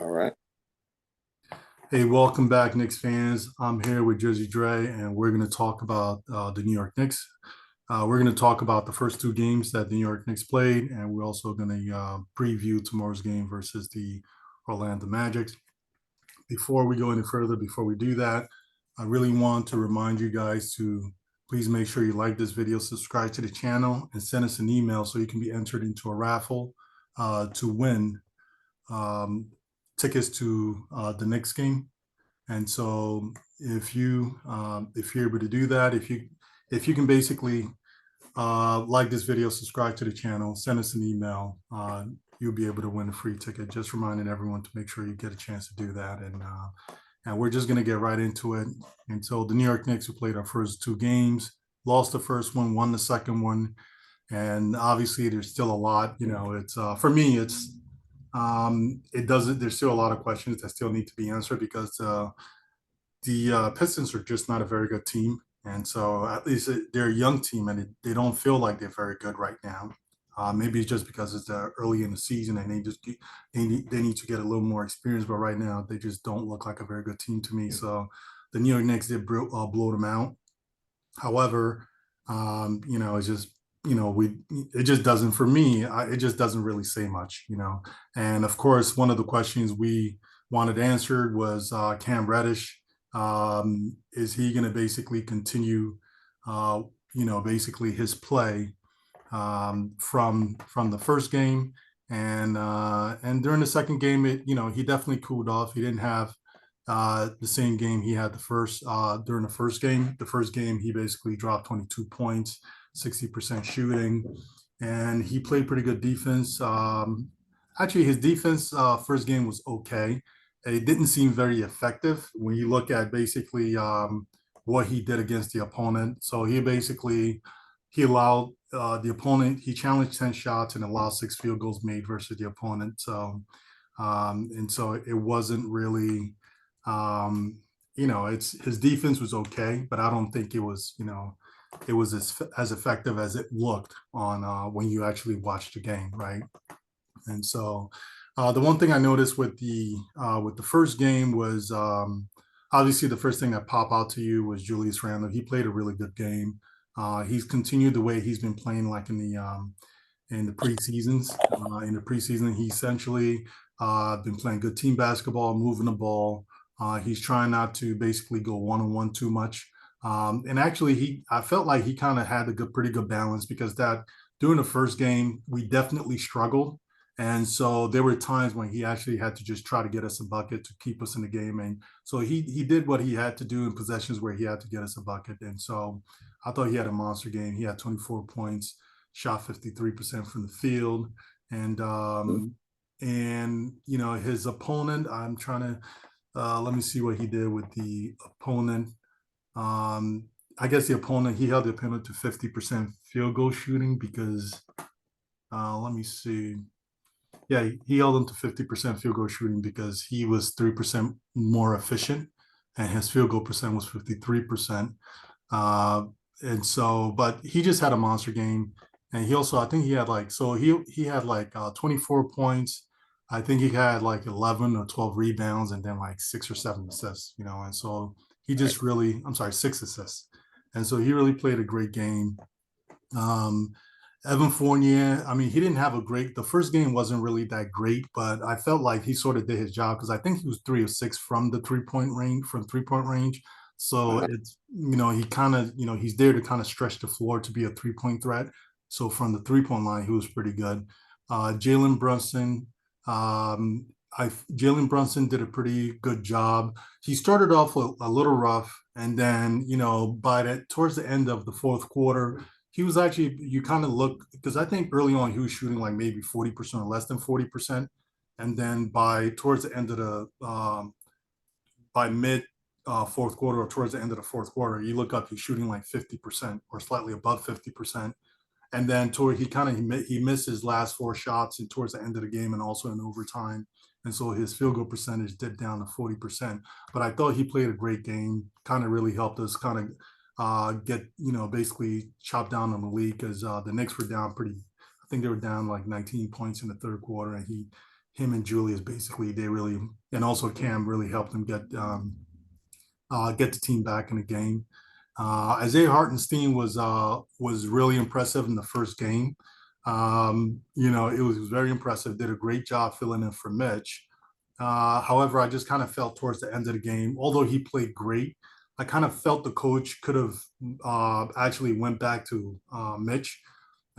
All right. Hey, welcome back, Knicks fans. I'm here with Jersey Dre, and we're going to talk about the New York Knicks. We're going to talk about the first two games that the New York Knicks played, and we're also going to preview tomorrow's game versus the Orlando Magic. Before we go any further, before we do that, I really want to remind you guys to please make sure you like this video, subscribe to the channel, and send us an email so you can be entered into a raffle to win um, tickets to the Knicks game. And so if you're able to do that, if you can basically like this video, subscribe to the channel, send us an email, you'll be able to win a free ticket. Just reminding everyone to make sure you get a chance to do that. And we're just gonna get right into it. And so the New York Knicks, who played our first two games, lost the first one, won the second one, and obviously there's still a lot. It's for me, it doesn't. There's still a lot of questions that still need to be answered because the Pistons are just not a very good team, and so at least they're a young team, and they don't feel like they're very good right now. Maybe it's just because it's early in the season, and they need to get a little more experience. But right now, they just don't look like a very good team to me. So the New York Knicks did blow them out. However, it's just we it just doesn't for me. It just doesn't really say much. And of course, one of the questions we wanted answered was Cam Reddish. Is he going to basically continue, basically his play from the first game, and during the second game, he definitely cooled off. He didn't have the same game he had the first during the first game. The first game he basically dropped 22 points, 60% shooting, and he played pretty good defense. Actually, his defense first game was okay. It didn't seem very effective when you look at basically what he did against the opponent. So he allowed the opponent. He challenged 10 shots and allowed 6 field goals made versus the opponent. So it wasn't really it's his defense was okay, but I don't think it was as effective as it looked on when you actually watched the game, right? And so the one thing I noticed with the first game was obviously the first thing that popped out to you was Julius Randle. He played a really good game. He's continued the way he's been playing like in the preseasons. In the preseason, he essentially been playing good team basketball, moving the ball. He's trying not to basically go one on one too much. And actually, I felt like he kind of had a pretty good balance because that during the first game we definitely struggled, and so there were times when he actually had to just try to get us a bucket to keep us in the game. And so he did what he had to do in possessions where he had to get us a bucket. And so I thought he had a monster game. He had 24 points, shot 53% from the field, and his opponent. I'm trying to let me see what he did with the opponent. I guess he held the opponent to 50% field goal shooting because let me see. Yeah, he held them to 50% field goal shooting because he was 3% more efficient, and his field goal percent was 53%. Uh, and so, but he just had a monster game, and he also, I think he had like, so he had like 24 points. I think he had like 11 or 12 rebounds, and then like 6 or 7 assists. And so he Right. just really, I'm sorry, 6 assists, and so he really played a great game. Um, Evan Fournier, I mean, he didn't have the first game wasn't really that great, but I felt like he sort of did his job because I think he was 3 of 6 from the 3 point range, from 3 point range. So Uh-huh. he kind of, he's there to kind of stretch the floor to be a 3 point threat. So from the 3 point line, he was pretty good. Jalen Brunson, um, Jalen Brunson did a pretty good job. He started off a little rough, and then by towards the end of the fourth quarter, he was actually you kind of look because I think early on he was shooting like maybe 40% or less than 40%, and then by towards the end of the by mid fourth quarter or towards the end of the fourth quarter, you look up he's shooting like 50% or slightly above 50%, and then toward he missed his last 4 shots and towards the end of the game and also in overtime, and so his field goal percentage dipped down to 40%. But I thought he played a great game, kind of really helped us kind of get basically chopped down on the lead because the Knicks were down pretty. I think they were down like 19 points in the third quarter, and him and Julius basically they really and also Cam really helped him get the team back in the game. Isaiah Hartenstein was really impressive in the first game. It was very impressive. Did a great job filling in for Mitch. However, I just kind of felt towards the end of the game, although he played great, I kind of felt the coach could have actually went back to Mitch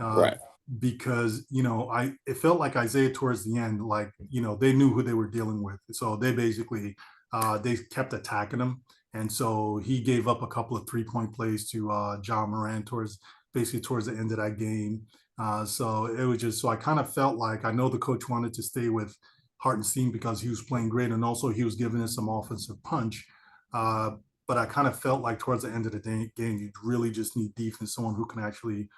uh, Right. because I it felt like Isaiah towards the end, like they knew who they were dealing with, so they basically they kept attacking him, and so he gave up a couple of 3-point plays to John Moran towards the end of that game. So it was just so I kind of felt like I know the coach wanted to stay with Hartenstein because he was playing great and also he was giving us some offensive punch. Uh, but I kind of felt like towards the end of the game, you really just need defense, someone who can actually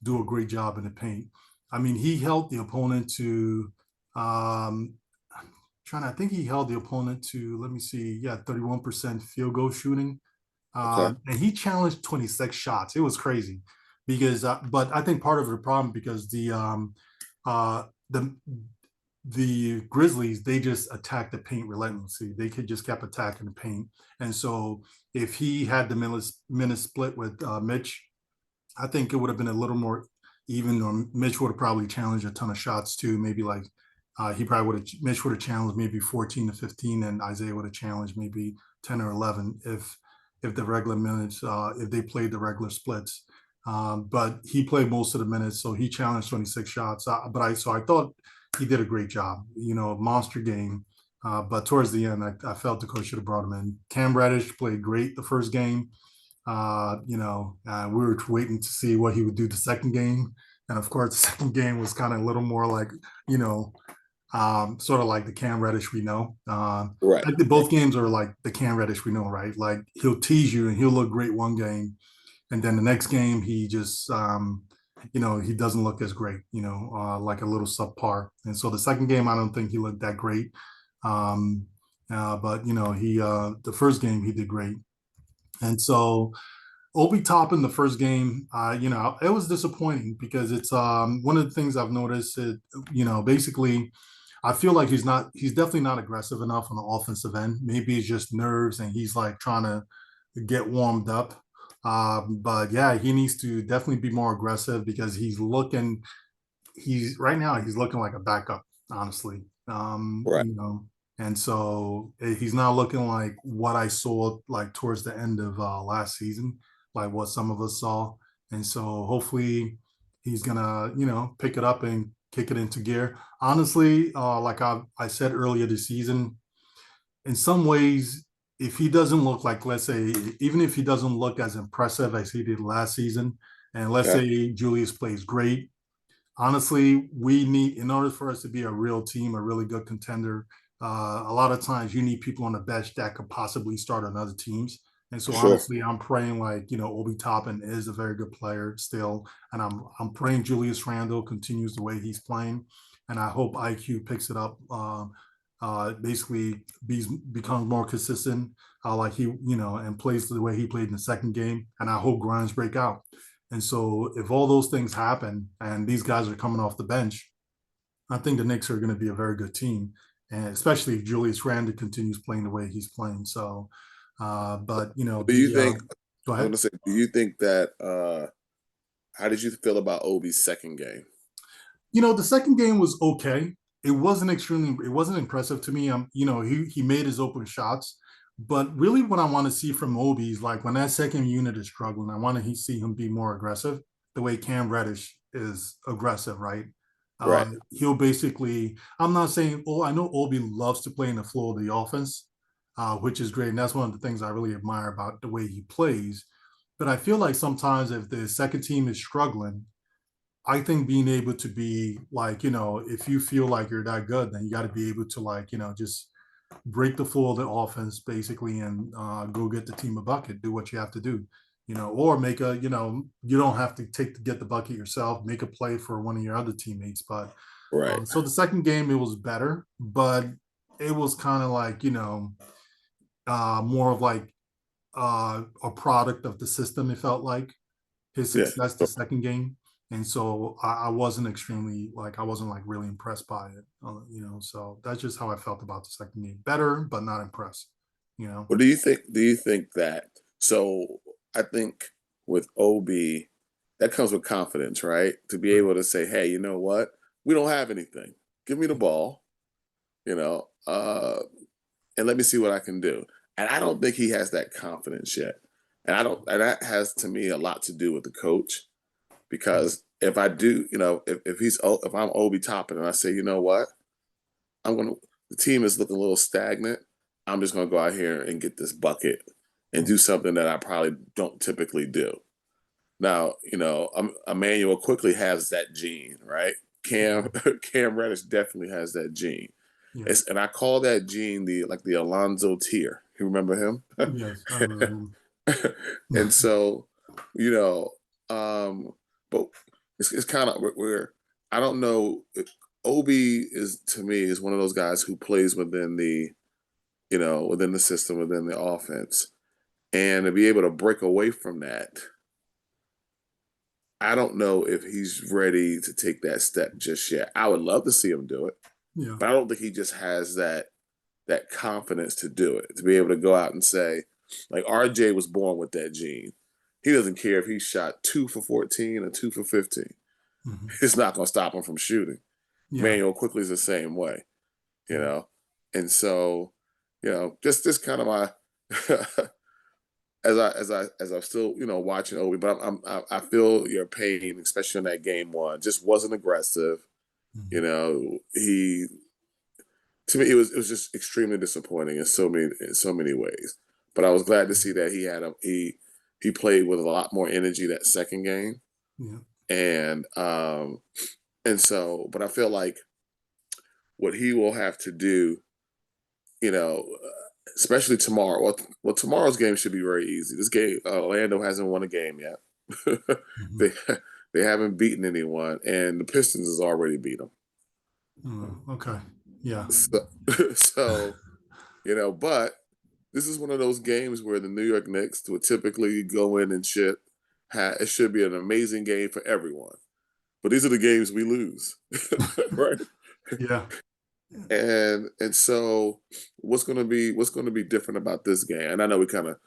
do a great job in the paint. I mean, he held the opponent to um, I think he held the opponent to, let me see, yeah, 31% field goal shooting. Okay. And he challenged 26 shots. It was crazy because, but I think part of the problem because uh, the, the Grizzlies, they just attacked the paint relentlessly. They could just kept attacking the paint. And so if he had the minute split with Mitch, I think it would have been a little more even. Or Mitch would have probably challenged a ton of shots too. Maybe like he probably would have. Mitch would have challenged maybe 14 to 15, and Isaiah would have challenged maybe 10 or 11 if the regular minutes if they played the regular splits. But he played most of the minutes, so he challenged 26 shots. I thought he did a great job. Monster game. But towards the end, I felt the coach should have brought him in. Cam Reddish played great the first game. We were waiting to see what he would do the second game. And of course, the second game was kind of a little more like, you know, sort of like the Cam Reddish we know. Right. Both games are like the Cam Reddish we know, right? Like he'll tease you and he'll look great one game. And then the next game, he just, he doesn't look as great, like a little subpar. And so the second game, I don't think he looked that great. Um, but, the first game, he did great. And so Obi Toppin the first game, it was disappointing because it's one of the things I've noticed. Basically, I feel like he's definitely not aggressive enough on the offensive end. Maybe it's just nerves and he's like trying to get warmed up. But yeah, he needs to definitely be more aggressive because he's right now he's looking like a backup, honestly. Right. And so he's not looking like what I saw like towards the end of last season, like what some of us saw. And so hopefully he's gonna, pick it up and kick it into gear. Honestly, like I said earlier this season, in some ways, if he doesn't look like, let's say, even if he doesn't look as impressive as he did last season, and let's Okay. say Julius plays great, honestly, we need, in order for us to be a real team, a really good contender, a lot of times you need people on the bench that could possibly start on other teams. And so Sure. honestly, I'm praying like, Obi Toppin is a very good player still. And I'm praying Julius Randle continues the way he's playing. And I hope IQ picks it up. Basically becomes more consistent, like and plays the way he played in the second game. And I hope Grimes break out. And so if all those things happen and these guys are coming off the bench, I think the Knicks are going to be a very good team. And especially if Julius Randle continues playing the way he's playing. So, but Do you think go I want ahead. to say, do you think that how did you feel about Obi's second game? The second game was okay. It wasn't impressive to me. He made his open shots, but really what I want to see from Obi is like when that second unit is struggling, I want to see him be more aggressive, the way Cam Reddish is aggressive, right? Right. He'll basically, I'm not saying, oh, I know Obi loves to play in the flow of the offense, which is great. And that's one of the things I really admire about the way he plays. But I feel like sometimes if the second team is struggling, I think being able to be like, if you feel like you're that good, then you got to be able to like, just break the flow of the offense basically and go get the team a bucket, do what you have to do, or make a, you don't have to get the bucket yourself, make a play for one of your other teammates. But Right. so the second game, it was better, but it was kind of like, more of like a product of the system. It felt like his Yeah. success the second game. And so I wasn't extremely I wasn't like really impressed by it, So that's just how I felt about the second game. Better, but not impressed. You know. What do you think? Do you think that? So I think with OB, that comes with confidence, right? To be Right. able to say, "Hey, you know what? We don't have anything. Give me the ball, you know, and let me see what I can do." And I don't think he has that confidence yet. And I don't. And that has to me a lot to do with the coach because if I do, if I'm Obi Toppin and I say, you know what, I'm gonna the team is looking a little stagnant. I'm just gonna go out here and get this bucket and do something that I probably don't typically do. Now, Emmanuel quickly has that gene, right? Cam Cam Reddish definitely has that gene. Yeah. And I call that gene the Alonzo tier. You remember him? Yes, I remember And him. so, you know, but it's kind of where I don't know. Obi is to me is one of those guys who plays within within the system, within the offense, and to be able to break away from that, I don't know if he's ready to take that step just yet. I would love to see him do it, Yeah. but I don't think he just has that confidence to do it, to be able to go out and say, like RJ was born with that gene. He doesn't care if he shot 2 for 14 or 2 for 15. Hmm. It's not going to stop him from shooting. Yeah. Manuel quickly is the same way, you Yeah. know, and so, just kind of my as I'm still watching Obi, but I feel your pain, especially in that game one. Just wasn't aggressive. Hmm. He to me it was just extremely disappointing in so many ways. But I was glad to see that he played with a lot more energy that second game, Yeah. but I feel like what he will have to do, especially tomorrow. Well, tomorrow's game should be very easy. This game, Orlando hasn't won a game yet. Hmm. they they haven't beaten anyone, and the Pistons has already beat them. Okay. Yeah. So, so but this is one of those games where the New York Knicks would typically go in and shit. It should be an amazing game for everyone, but these are the games we lose, right? Yeah. And so what's going to be different about this game? And I know we kind of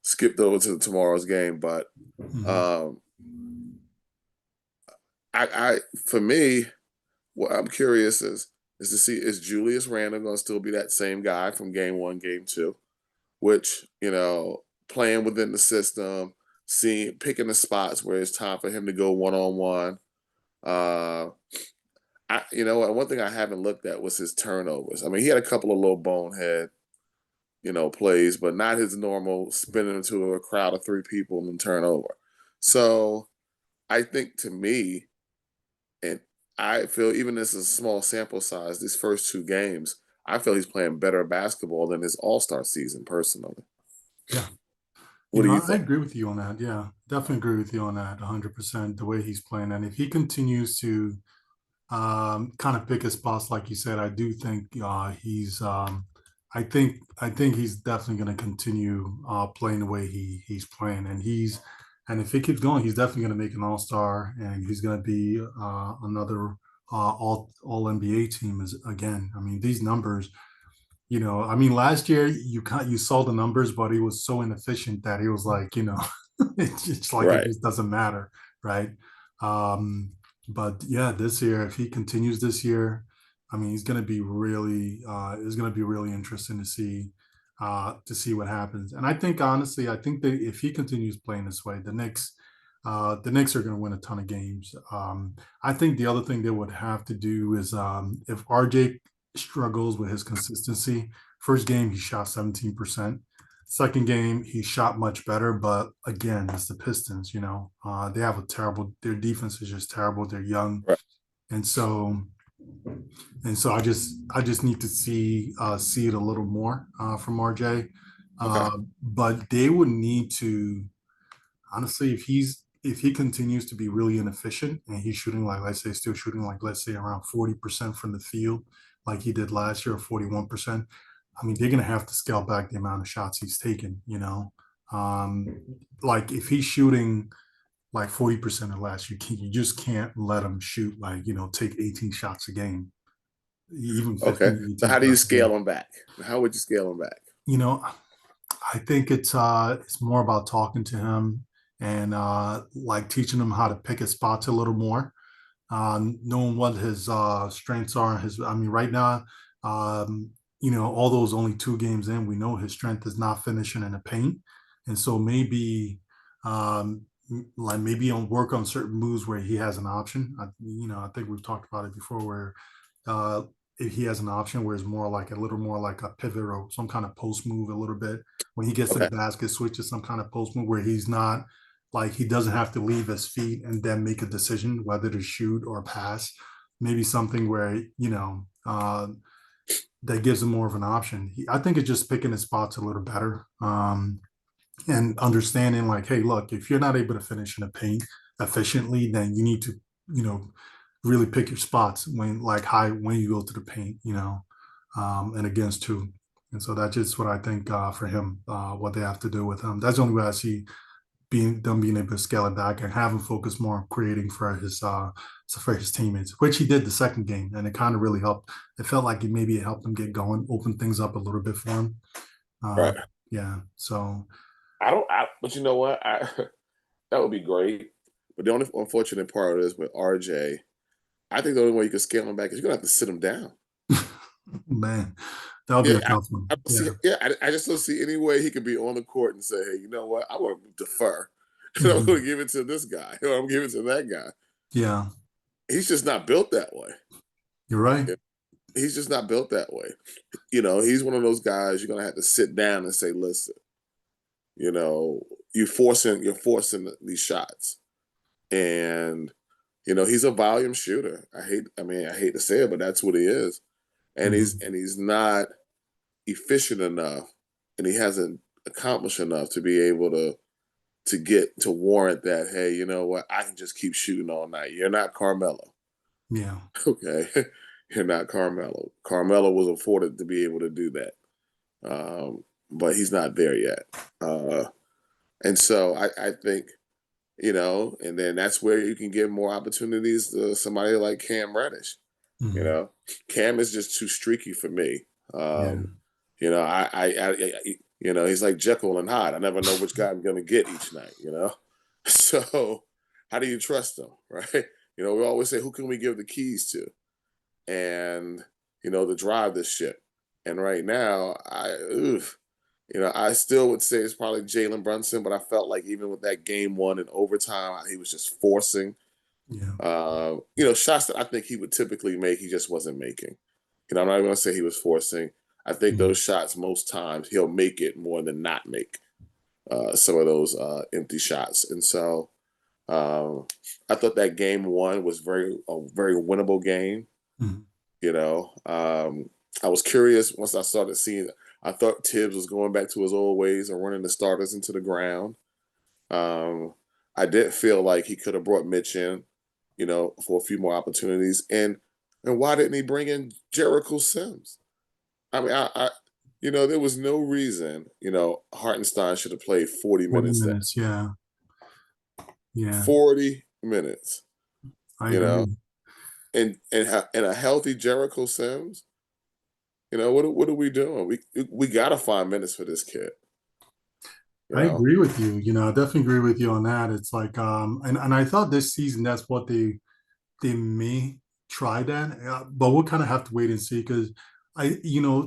skipped over to tomorrow's game, but Hmm. um, I for me, what I'm curious is to see is Julius Randle going to still be that same guy from game one, game two, which playing within the system, seeing picking the spots where it's time for him to go one on one. One thing I haven't looked at was his turnovers. I mean, he had a couple of little bonehead plays, but not his normal spinning into a crowd of three people and then turn over. So I think to me, and I feel even this is a small sample size, these first two games, I feel he's playing better basketball than his All-Star season personally. Yeah. What do you I think? agree with you on that. Yeah. Definitely agree with you on that 100%. The way he's playing. And if he continues to kind of pick his spots, like you said, I do think he's. I think he's definitely going to continue playing the way he's playing, and if he keeps going, he's definitely going to make an All Star, and he's going to be another All NBA team is again. I mean, these numbers. I mean, last year you saw the numbers, but he was so inefficient that he was like, it's like it Right. just doesn't matter, right? Um, but yeah, this year, if he continues this year, I mean, it's gonna be really interesting to see what happens. And I think honestly, I think that if he continues playing this way, the Knicks are going to win a ton of games. I think the other thing they would have to do is if RJ struggles with his consistency. First game, he shot 17%. Second game, he shot much better, but again, it's the Pistons. They have their defense is just terrible. They're young, Right. and so I just need to see it a little more from RJ. Okay. But they would need to honestly, if he continues to be really inefficient and he's shooting like let's say still shooting like let's say around 40% from the field, like he did last year, 41%. I mean, they're gonna have to scale back the amount of shots he's taken. Like if he's shooting like 40% or less. You just can't let him shoot like, take 18 shots a game, even Okay. 15, So 18 how do you shots a scale game. them back? How would you scale them back? You know, I think it's more about talking to him and like teaching him how to pick his spots a little more, knowing what his strengths are. Right now, although it's only 2 games in, we know his strength is not finishing in the paint, and so um, maybe on work on certain moves where he has an option. I think we've talked about it before, where uh, if he has an option where it's more like a little more like a pivot or some kind of post move a little bit. When he gets to the Okay. basket, switch to some kind of post move where he's not like he doesn't have to leave his feet and then make a decision whether to shoot or pass. Maybe something where that gives him more of an option. I think it's just picking his spots a little better, and understanding like, hey, look, if you're not able to finish in the paint efficiently, then you need to, you know, really pick your spots when like high when you go to the paint, and against two. And so that's just what I think for him, what they have to do with him. That's the only way I see being able to scale it back and have him focus more on creating for his teammates, which he did the second game, and it kind of really helped. It felt like it helped him get going, open things up a little bit for him. Uh, Right. yeah. So But you know what? That would be great. But the only unfortunate part is with RJ, I think the only way you can scale him back is you're gonna have to sit him down. man, that'll be Yeah, a tough one. I don't see. Yeah. Yeah, I just don't see any way he could be on the court and say, "Hey, you know what? I want to defer. I'm going to Mhm. give it to this guy. Or I'm giving it to that guy." Yeah. He's just not built that way. You're right. Yeah, he's just not built that way. He's one of those guys you're gonna have to sit down and say, "Listen, you know, you're forcing these shots." And he's a volume shooter. I hate to say it, but that's what he is. And he's Mhm. and he's not efficient enough, and he hasn't accomplished enough to be able to get to warrant that. Hey, you know what? I can just keep shooting all night. You're not Carmelo, Yeah. okay? You're not Carmelo. Carmelo was afforded to be able to do that, but he's not there yet. And so I think and then that's where you can give more opportunities to somebody like Cam Reddish. You Mhm. know, Cam is just too streaky for me. Yeah. He's like Jekyll and Hyde. I never know which guy I'm going to get each night. So how do you trust them, right? We always say, who can we give the keys to, and to drive this ship. And right now, I still would say it's probably Jalen Brunson, but I felt like even with that game one in overtime, he was just forcing, Yeah. shots that I think he would typically make. He just wasn't making. I'm not even gonna say he was forcing. I think those Mhm. shots most times he'll make it more than not make some of those empty shots. And so um, I thought that game one was a very winnable game. Mhm. You know, I was curious once I started seeing. I thought Tibbs was going back to his old ways of running the starters into the ground. Um, I did feel like he could have brought Mitch in, for a few more opportunities. And why didn't he bring in Jericho Sims? I mean, there was no reason, Hartenstein should have played 40 40 minutes there. minutes. Yeah. Yeah. 40 minutes, I you know, agree. and a healthy Jericho Sims. What are we doing? We got to find minutes for this kid. You I know, agree with you. I definitely agree with you on that. It's like, and I thought this season that's what they may try that, but we'll kind of have to wait and see because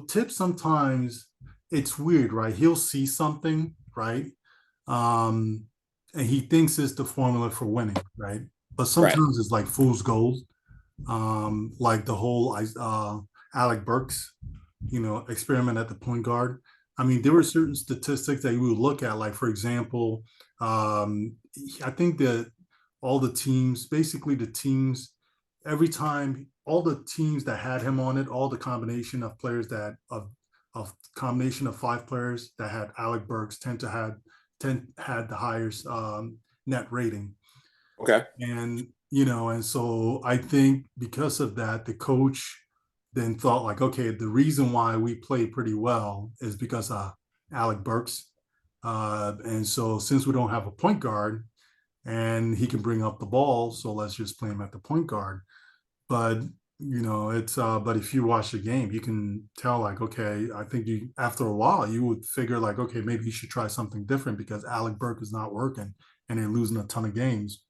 Tip sometimes it's weird, right? He'll see something, right? Um, and he thinks it's the formula for winning, right? But right? sometimes it's like fool's gold, like the whole Alec Burks, experiment at the point guard. I mean, there were certain statistics that you would look at, like for example, I think that all the teams, basically the teams, every time, all the teams that had him on it, all the combination of players of combination of 5 players that had Alec Burks tend had the highest net rating. Okay. And so I think because of that, the coach then thought like, okay, the reason why we play pretty well is because of Alec Burks. And so since we don't have a point guard, and he can bring up the ball. So let's just play him at the point guard. But it's but if you watch the game, you can tell like, okay, I think you after a while you would figure like, okay, maybe you should try something different because Alec Burke is not working and they're losing a ton of games.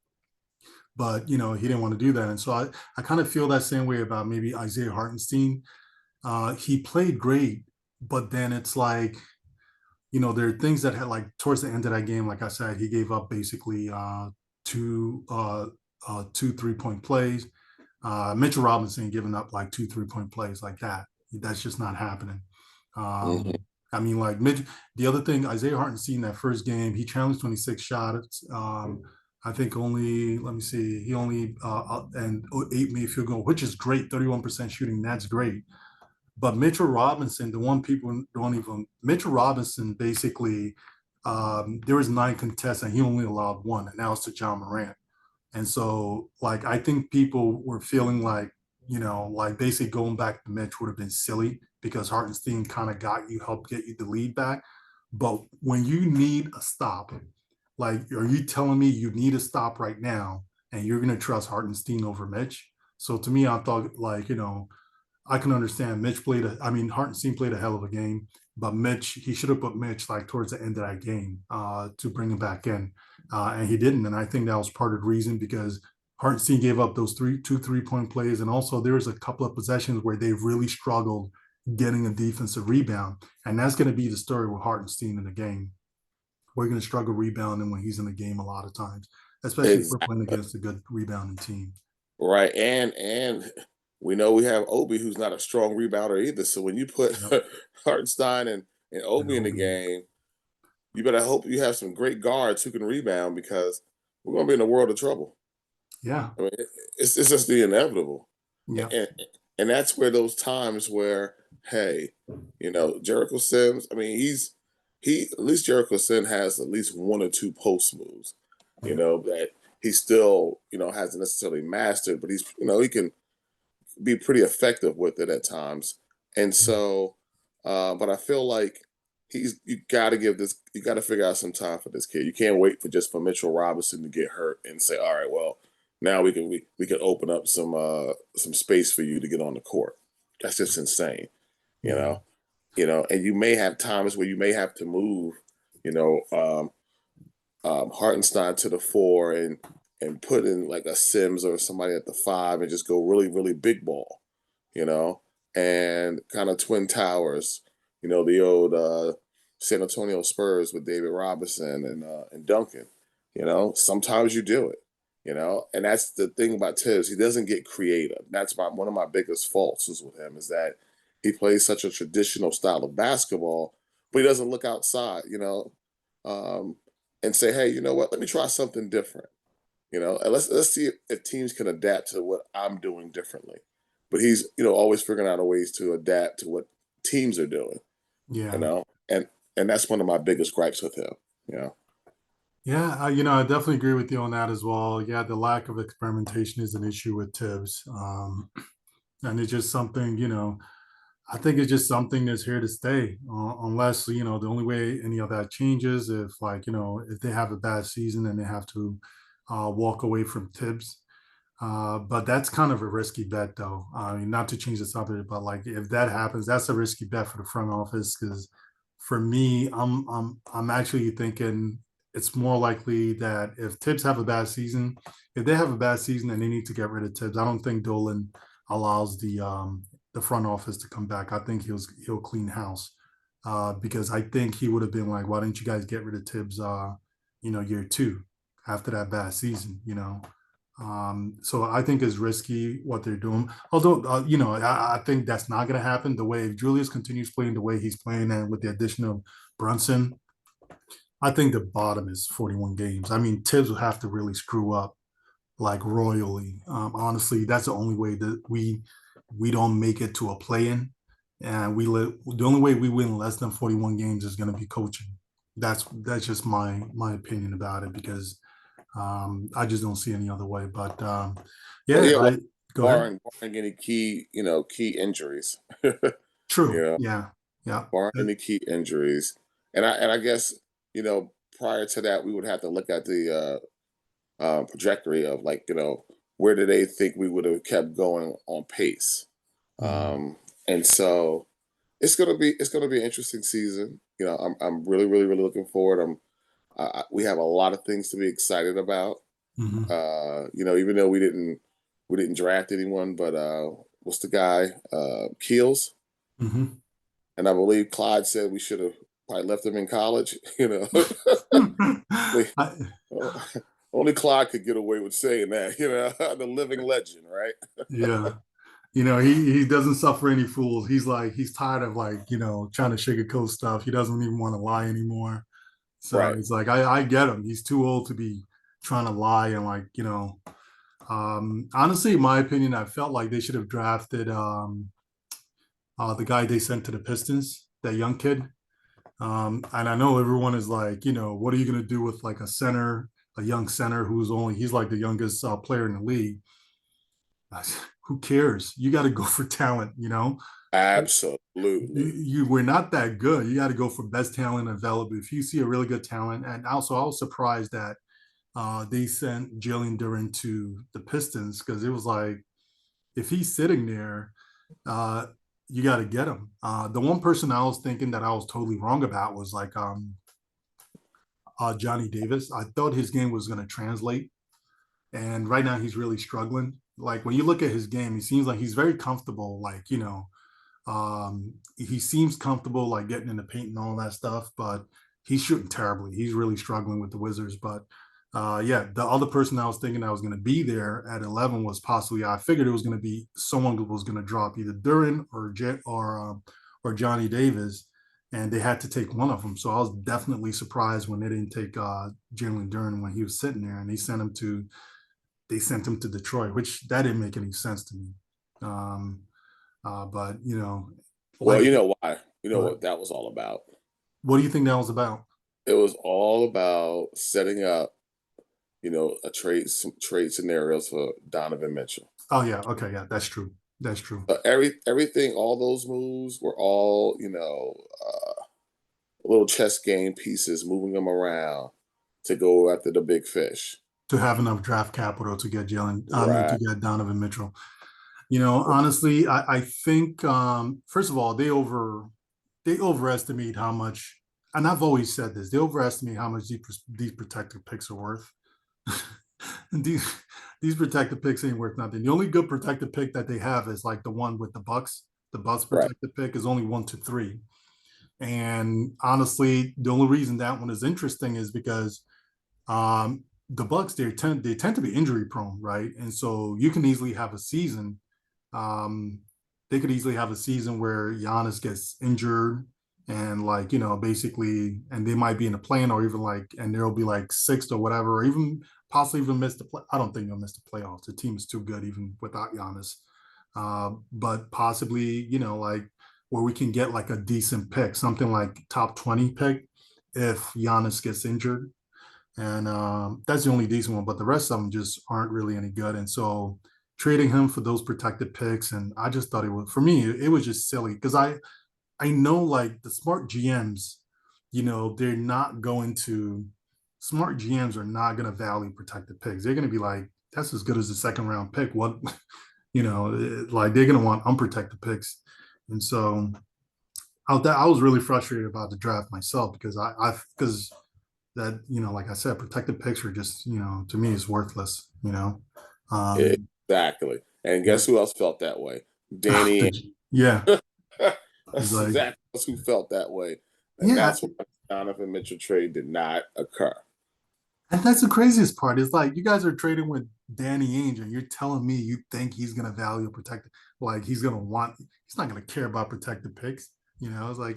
But he didn't want to do that, and so I kind of feel that same way about maybe Isaiah Hartenstein. He played great, but then it's like there are things that had like towards the end of that game, like I said, he gave up basically two two 3-point plays. Mitchell Robinson giving up like two 3-point plays like that. That's just not happening. Mhm. I mean, like Mitch. The other thing, Isaiah Hartenstein that first game, he challenged 26 shots. I think only let me see, he only and 8 made field goal, which is great. 31% shooting, that's great. But Mitchell Robinson, the one people don't even Mitchell Robinson basically there was 9 contests and he only allowed one, and that was to John Morant. And so, like, I think people were feeling like, like basically going back to Mitch would have been silly because Hartenstein kind of helped get you the lead back. But when you need a stop, like, are you telling me you need a stop right now and you're going to trust Hartenstein over Mitch? So to me, I thought, like, I can understand I mean, Hartenstein played a hell of a game, but he should have put Mitch like towards the end of that game to bring him back in. And he didn't. And I think that was part of the reason because Hartenstein gave up those 3-point plays. And also there was a couple of possessions where they really struggled getting a defensive rebound. And that's going to be the story with Hartenstein in the game. We're going to struggle rebounding when he's in the game a lot of times, especially if we're playing Exactly. against a good rebounding team. Right. And we know we have Obi, who's not a strong rebounder either. So when you put Yep. Hartenstein and And Obi in the Obi. game, you better hope you have some great guards who can rebound because we're going to be in a world of trouble. Yeah. I mean, it's just the inevitable, Yep. and, and that's where those times where, hey, Jericho Sims. I mean, he at least Jericho Sims has at least one or two post moves, Yep. that he still hasn't necessarily mastered, but he can be pretty effective with it at times. And so, but I feel like you got to you got to figure out some time for this kid. You can't wait for Mitchell Robinson to get hurt and say, all right, well, now we can open up some space for you to get on the court. That's just insane, you Yeah. know, and you may have times where you may have to move, you know, um, Hartenstein to the four and put in like a Sims or somebody at the five and just go really really big ball, you know, and kind of twin towers, the old San Antonio Spurs with David Robinson and Duncan. Sometimes you do it, and that's the thing about Tibbs. He doesn't get creative. That's one of my biggest faults is with him is that he plays such a traditional style of basketball, but he doesn't look outside. Um, and say, hey, you know what? Let me try something different. And let's see if teams can adapt to what I'm doing differently. But he's always figuring out ways to adapt to what teams are doing. You Yeah. know, and and that's one of my biggest gripes with him. You know. Yeah. I definitely agree with you on that as well. Yeah. The lack of experimentation is an issue with Tibbs. And it's just something, I think it's just something that's here to stay, unless, the only way any of that changes if like, if they have a bad season and they have to walk away from Tibbs. But that's kind of a risky bet, though. I mean, not to change the subject, but like if that happens, that's a risky bet for the front office. Because for me, I'm actually thinking it's more likely that if Tibbs have a bad season, if they have a bad season and they need to get rid of Tibbs, I don't think Dolan allows the front office to come back. I think he'll clean house because I think he would have been like, why didn't you guys get rid of Tibbs? Year two after that bad season. So I think it's risky what they're doing. Although, I think that's not going to happen. The way if Julius continues playing the way he's playing, and with the addition of Brunson, I think the bottom is 41 games. I mean, Tibbs will have to really screw up like royally. Honestly, that's the only way that we don't make it to a play-in, and the only way we win less than 41 games is going to be coaching. That's just my opinion about it because I just don't see any other way. But Well, yeah, yeah. Well, I go ahead. barring any key injuries, you True. know, Yeah. Yeah. barring any key injuries, and I guess prior to that we would have to look at trajectory of like, where do they think we would have kept going on pace? Mhm. And so it's gonna be an interesting season. I'm really really really looking forward. We have a lot of things to be excited about. Mhm. Even though we didn't draft anyone, but what's the guy? Keels, Mhm. and I believe Clyde said we should have probably left him in college. Only, I, only Clyde could get away with saying that. The living legend, right? yeah. He doesn't suffer any fools. He's tired of trying to sugarcoat stuff. He doesn't even want to lie anymore. So Right. it's like I get him. He's too old to be trying to lie and honestly, in my opinion, I felt like they should have drafted the guy they sent to the Pistons, that young kid. And I know everyone is like, what are you going to do with like a young center he's like the youngest player in the league. Who cares? You got to go for talent. Absolutely. We're not that good. You got to go for best talent available. If you see a really good talent, and also I was surprised that they sent Jalen Duren to the Pistons because it was like if he's sitting there, uh, you got to get him. The one person I was thinking that I was totally wrong about was Johnny Davis. I thought his game was going to translate, and right now he's really struggling. Like when you look at his game, he seems like he's very comfortable. He seems comfortable like getting in the paint and all that stuff, but he's shooting terribly. He's really struggling with the Wizards. But yeah, the other person I was thinking I was going to be there at 11 was possibly I figured it was going to be someone who was going to drop either Duran or Johnny Davis, and they had to take one of them. So I was definitely surprised when they didn't take Jalen Duran when he was sitting there, and they sent him to Detroit, which that didn't make any sense to me. Um, but Well, like, you know why? You know but what that was all about? what do you think that was about? It was all about setting up, a some trade scenarios for Donovan Mitchell. Oh yeah, okay, yeah, that's true. That's true. Everything, all those moves were all, little chess game pieces, moving them around to go after the big fish. To have enough draft capital to get to Right. get Donovan Mitchell. Honestly, I think first of all they overestimate how much, and I've always said this, they overestimate how much these protected picks are worth. these these protected picks ain't worth nothing. The only good protected pick that they have is like the one with the Bucks. The Bucks Right. protected pick is only 1 to 3. And honestly, the only reason that one is interesting is because the Bucks they tend to be injury prone, right? And so you can easily have a season. Um, they could easily have a season where Giannis gets injured and basically, and they might be in the plan or even and there'll be like sixth or whatever, or even possibly even miss the play. I don't think they'll miss the playoffs. The team is too good even without Giannis. But possibly, where we can get like a decent pick, something like top 20 pick if Giannis gets injured. And that's the only decent one, but the rest of them just aren't really any good. And so trading him for those protected picks, and I just thought it was, for me, it was just silly because I know like the they're not going to, smart GMs are not going to value protected picks. They're going to be like, that's as good as a second round pick. What, like they're going to want unprotected picks. And so I was really frustrated about the draft myself because because that like I said, protected picks are just to me is worthless. Um, Exactly. And yeah, guess who else felt that way? Danny. yeah, it's That's like exactly who felt that way. And yeah, that's why the Donovan Mitchell trade did not occur. and that's the craziest part. It's like you guys are trading with Danny Ainge, and you're telling me you think he's gonna value protected, like he's not gonna care about protected picks. It's like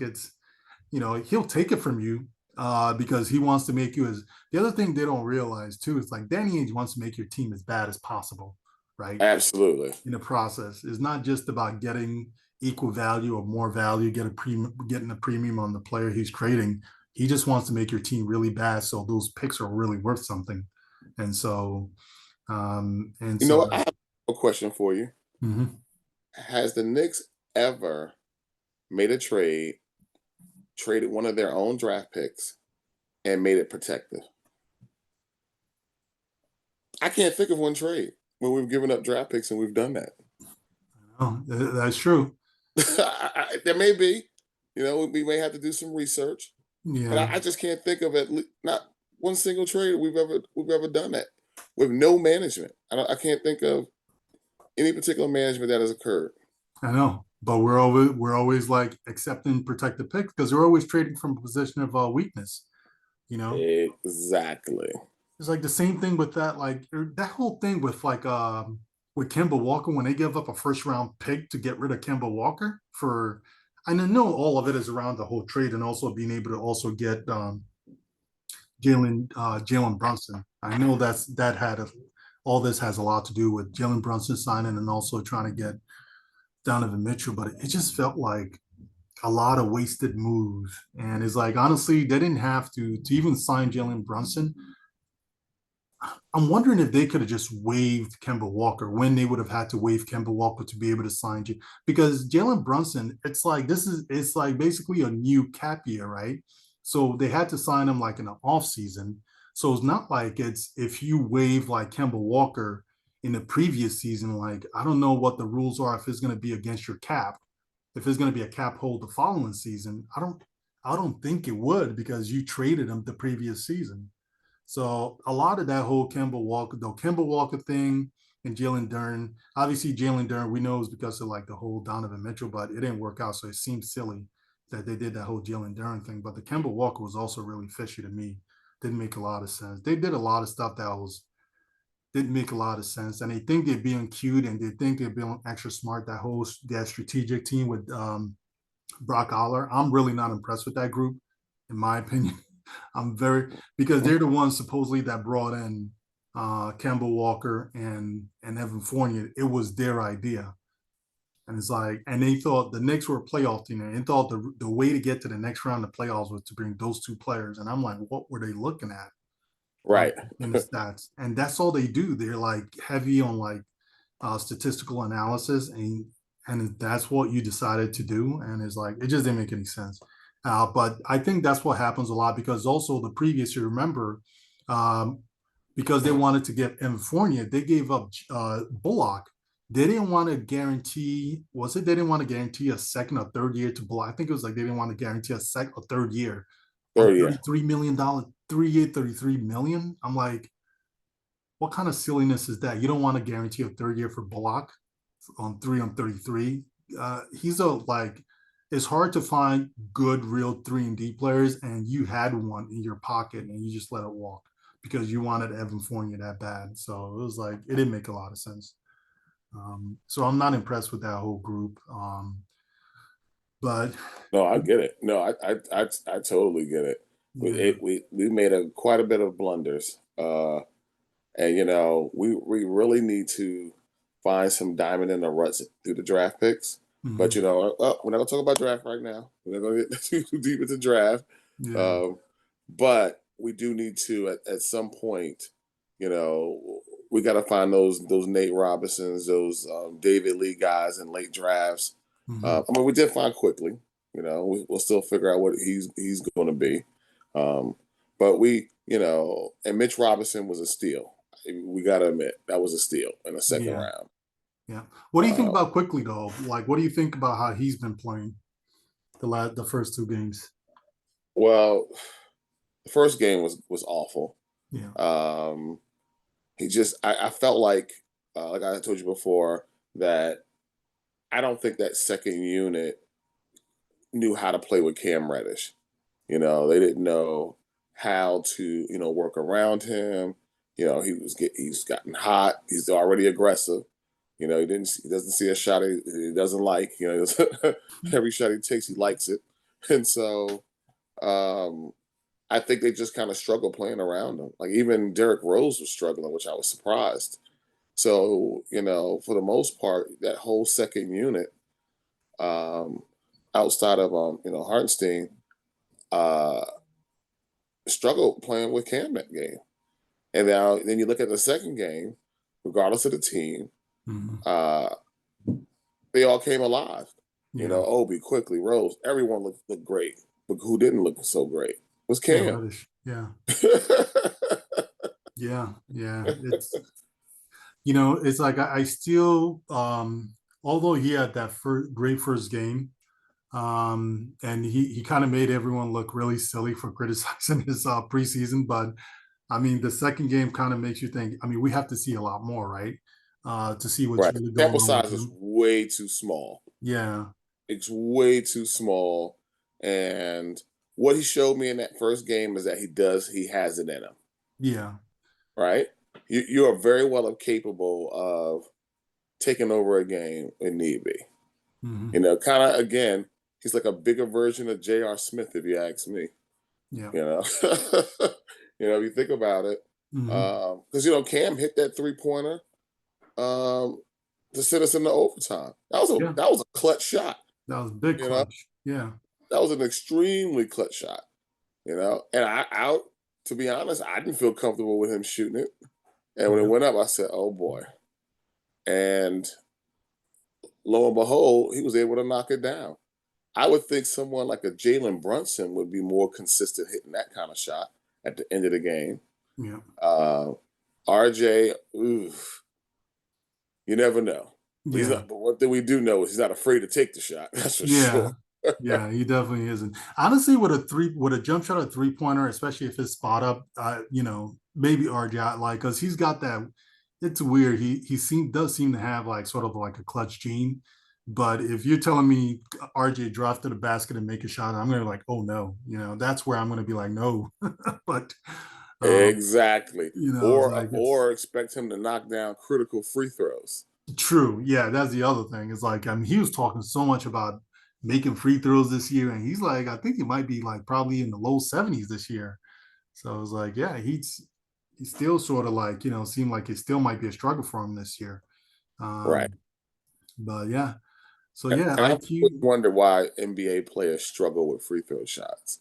he'll take it from you because he wants to make you as. The other thing they don't realize too is like Danny Ainge wants to make your team as bad as possible, right? Absolutely. In the process, it's not just about getting equal value or more value, getting a premium on the player he's trading. He just wants to make your team really bad, so those picks are really worth something. And so, and You know so, what? I have a question for you. mhm. Has the Knicks ever made a traded one of their own draft picks, and made it protected? I can't think of one trade where we've given up draft picks and we've done that. Oh, that's true. There may be, we may have to do some research, but Yeah, I just can't think of not one single trade we've ever done that with no management. I can't think of any particular management that has occurred. I know. But we're always like accepting protected picks because we're always trading from a position of weakness. You know, Exactly. it's like the same thing with that, like that whole thing with Kemba Walker when they give up a first round pick to get rid of Kemba Walker for. I know all of it is around the whole trade and also being able to also get Jalen Brunson. I know all this has a lot to do with Jalen Brunson signing and also trying to get Donovan Mitchell, but it just felt like a lot of wasted moves. And it's like honestly, they didn't have to even sign Jalen Brunson. I'm wondering if they could have just waived Kemba Walker when they would have had to waive Kemba Walker to be able to sign you. Because Jalen Brunson, it's like basically a new cap year, right? So they had to sign him like in the off season. So it's not like it's if you waive like Kemba Walker in the previous season, like I don't know what the rules are if it's going to be against your cap. If it's going to be a cap hold the following season, I don't think it would because you traded him the previous season. So a lot of that whole Kemba Walker thing and Jalen Duren, obviously Jalen Duren, we know is because of like the whole Donovan Mitchell, but it didn't work out. So it seems silly that they did that whole Jalen Duren thing. But the Kemba Walker was also really fishy to me. Didn't make a lot of sense. They did a lot of stuff that was didn't make a lot of sense. And they think they're being cute and they think they're being extra smart. That strategic team with Brock Aller. I'm really not impressed with that group, in my opinion. I'm very because they're the ones supposedly that brought in Kemba Walker and Evan Fournier. It was their idea, and it's like, and they thought the Knicks were a playoff team, and thought the way to get to the next round of playoffs was to bring those two players. And I'm like, what were they looking at Right. in the stats? And that's all they do. They're like heavy on like statistical analysis, and that's what you decided to do. And it's like it just didn't make any sense. But I think that's what happens a lot because also the previous year, remember, um, because they wanted to get Evan Fournier, they gave up Bullock. They didn't want to guarantee. Was it they didn't want to guarantee a second or third year to Bullock? I think it was like they didn't want to guarantee a second or third year on Third year. $33 million, 3 year, 33 million. I'm like, what kind of silliness is that? You don't want to guarantee a third year for Bullock on 3 on 33. He's a like it's hard to find good real 3 and D players, and you had one in your pocket and you just let it walk because you wanted Evan Fournier that bad. So it was like it didn't make a lot of sense. So I'm not impressed with that whole group. But No, I get it. No, I totally get it. yeah, We made quite a bit of blunders, and we really need to find some diamond in the ruts through the draft picks. But mhm, we're not gonna talk about draft right now. We're not gonna get too deep into draft. yeah, Um, but we do need to at some point, you know, we got to find those Nate Robinsons, those David Lee guys in late drafts. mhm, I mean, we did find quickly. We'll still figure out what he's going to be. Um, but and Mitch Robinson was a steal. We got to admit that was a steal in the second yeah, round. yeah. What do you think Uh, about quickly though? Like, what do you think about how he's been playing the first 2 games? well, the first game was awful. Yeah. Um, I felt like I told you before, that I don't think that second unit knew how to play with Cam Reddish. They didn't know how to, work around him. He's gotten hot. He's already aggressive. He doesn't see a shot he doesn't like. Every shot he takes, he likes it. And so um, I think they just kind of struggle playing around him. Like even Derrick Rose was struggling, which I was surprised. So, for the most part, that whole second unit, um, outside of Hartenstein, uh, struggled playing with Cam that game. And now then you look at the second game, regardless of the team, Mhm. uh, they all came alive. Yeah. Obi, quickly, Rose, everyone looked great. But who didn't look so great was Yeah. Cam. Reddish. Yeah. Yeah. It's like I still, although he had that great first game, and he kind of made everyone look really silly for criticizing his preseason. But I mean, the second game kind of makes you think. I mean, we have to see a lot more, right? To see what's Right. really going Sample on with size is him. way too small. Yeah, It's way too small. And what he showed me in that first game is that he has it in him, yeah, right? You are very well capable of taking over a game in need be. hmm Kind of again, he's like a bigger version of J.R. Smith, if you ask me. yeah, You know, if you think about it, hmm because Cam hit that 3-pointer um, to send us into overtime. yeah. That was a clutch shot. That was big You know, clutch. Yeah, that was an extremely clutch shot. And to be honest, I didn't feel comfortable with him shooting it. And when it yeah, went up, I said, "Oh boy!" And lo and behold, he was able to knock it down. I would think someone like a Jalen Brunson would be more consistent hitting that kind of shot at the end of the game. yeah, Uh, RJ, oof, you never know. But he's yeah. not. But one thing we do know is he's not afraid to take the shot. That's for Yeah, sure. yeah, he definitely isn't. Honestly, with a jump shot, a 3-pointer, especially if it's spot up, maybe RJ like because he's got that. It's weird. Does seem to have like sort of like a clutch gene. But if you're telling me RJ drive to the basket and make a shot, I'm gonna be like, oh no, that's where I'm gonna be like, no. But um, Exactly. it's Or like it's or expect him to knock down critical free throws. true. Yeah, that's the other thing. It's like, I mean, he was talking so much about making free throws this year, and he's like, I think he might be like probably in the low 70s this year. So I was like, yeah, he's still sort of like, seemed like it still might be a struggle for him this year. Right. But yeah, so And yeah, I've always IQ. wondered why NBA players struggle with free throw shots.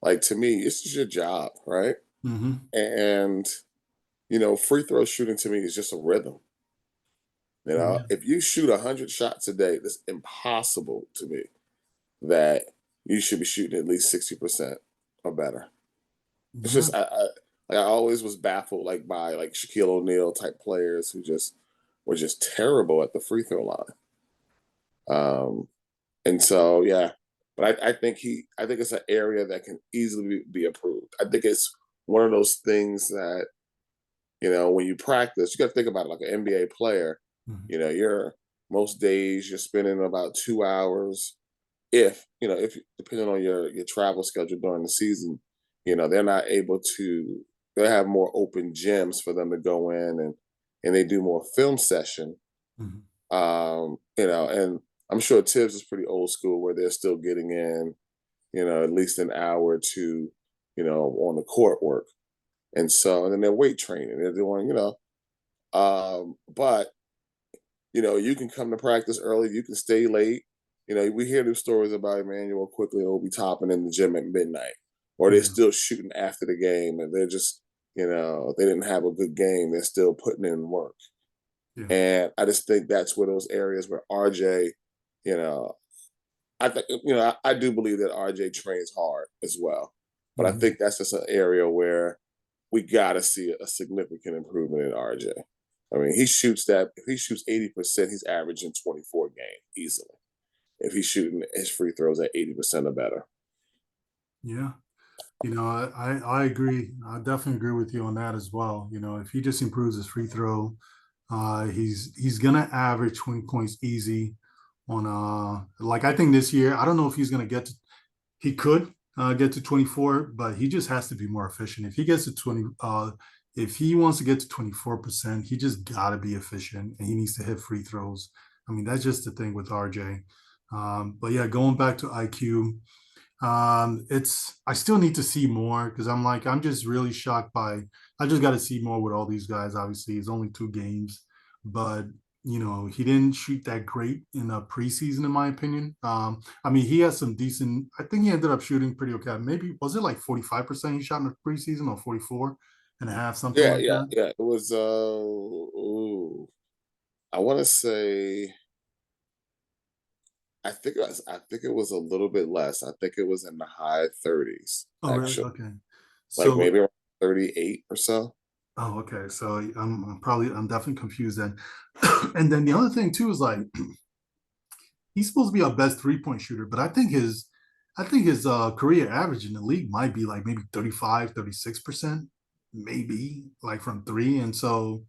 Like to me, it's just your job, right? hmm And free throw shooting to me is just a rhythm. Yeah, If you shoot 100 shots a day, it's impossible to me that you should be shooting at least 60% or better. It's yeah, just I always was baffled like by like Shaquille O'Neal type players who just were just terrible at the free throw line. Um, and so yeah, but I think it's an area that can easily be improved. I think it's one of those things that when you practice, you got to think about it like an NBA player. mhm, You're most days you're spending about 2 hours. If depending on your travel schedule during the season, they're not able to. They have more open gyms for them to go in and they do more film session. mhm. And I'm sure Tibbs is pretty old school where they're still getting in, at least an hour or two, on the court work. And then they're weight training. They're doing, but you can come to practice early, you can stay late. We hear these stories about Emmanuel quickly will be topping in the gym at midnight, or they're Yeah, still shooting after the game, and they're just, they didn't have a good game. They're still putting in work, yeah, and I just think that's where those areas where RJ, you know, I think I do believe that RJ trains hard as well, but I mhm. think that's just an area where we got to see a significant improvement in RJ. I mean, if he shoots 80%, he's averaging 24 a game easily. If he's shooting his free throws at 80% or better. Yeah. I agree. I definitely agree with you on that as well. If he just improves his free throw, he's gonna average 20 points easy on like I think this year. I don't know if he's gonna he could get to 24, but he just has to be more efficient. If he gets to 20, if he wants to get to 24%, he just gotta be efficient and he needs to hit free throws. I mean, that's just the thing with RJ. But yeah, going back to IQ, it's I still need to see more because I'm just really shocked by I just got to see more with all these guys. Obviously, it's only 2 games, but he didn't shoot that great in the preseason, in my opinion. I mean, he has some decent. I think he ended up shooting pretty okay. Maybe was it like 45% he shot in the preseason or 44 and a half, something Yeah, like yeah, that. yeah. It was I want to say I think it was a little bit less. I think it was in the high 30s Oh, really? actually. Okay. Like So maybe around 38 or so. Oh, okay. So I'm definitely confused then. And then the other thing too is like he's supposed to be our best 3-point shooter, but I think his career average in the league might be like maybe 35, 36%, maybe like from three. And so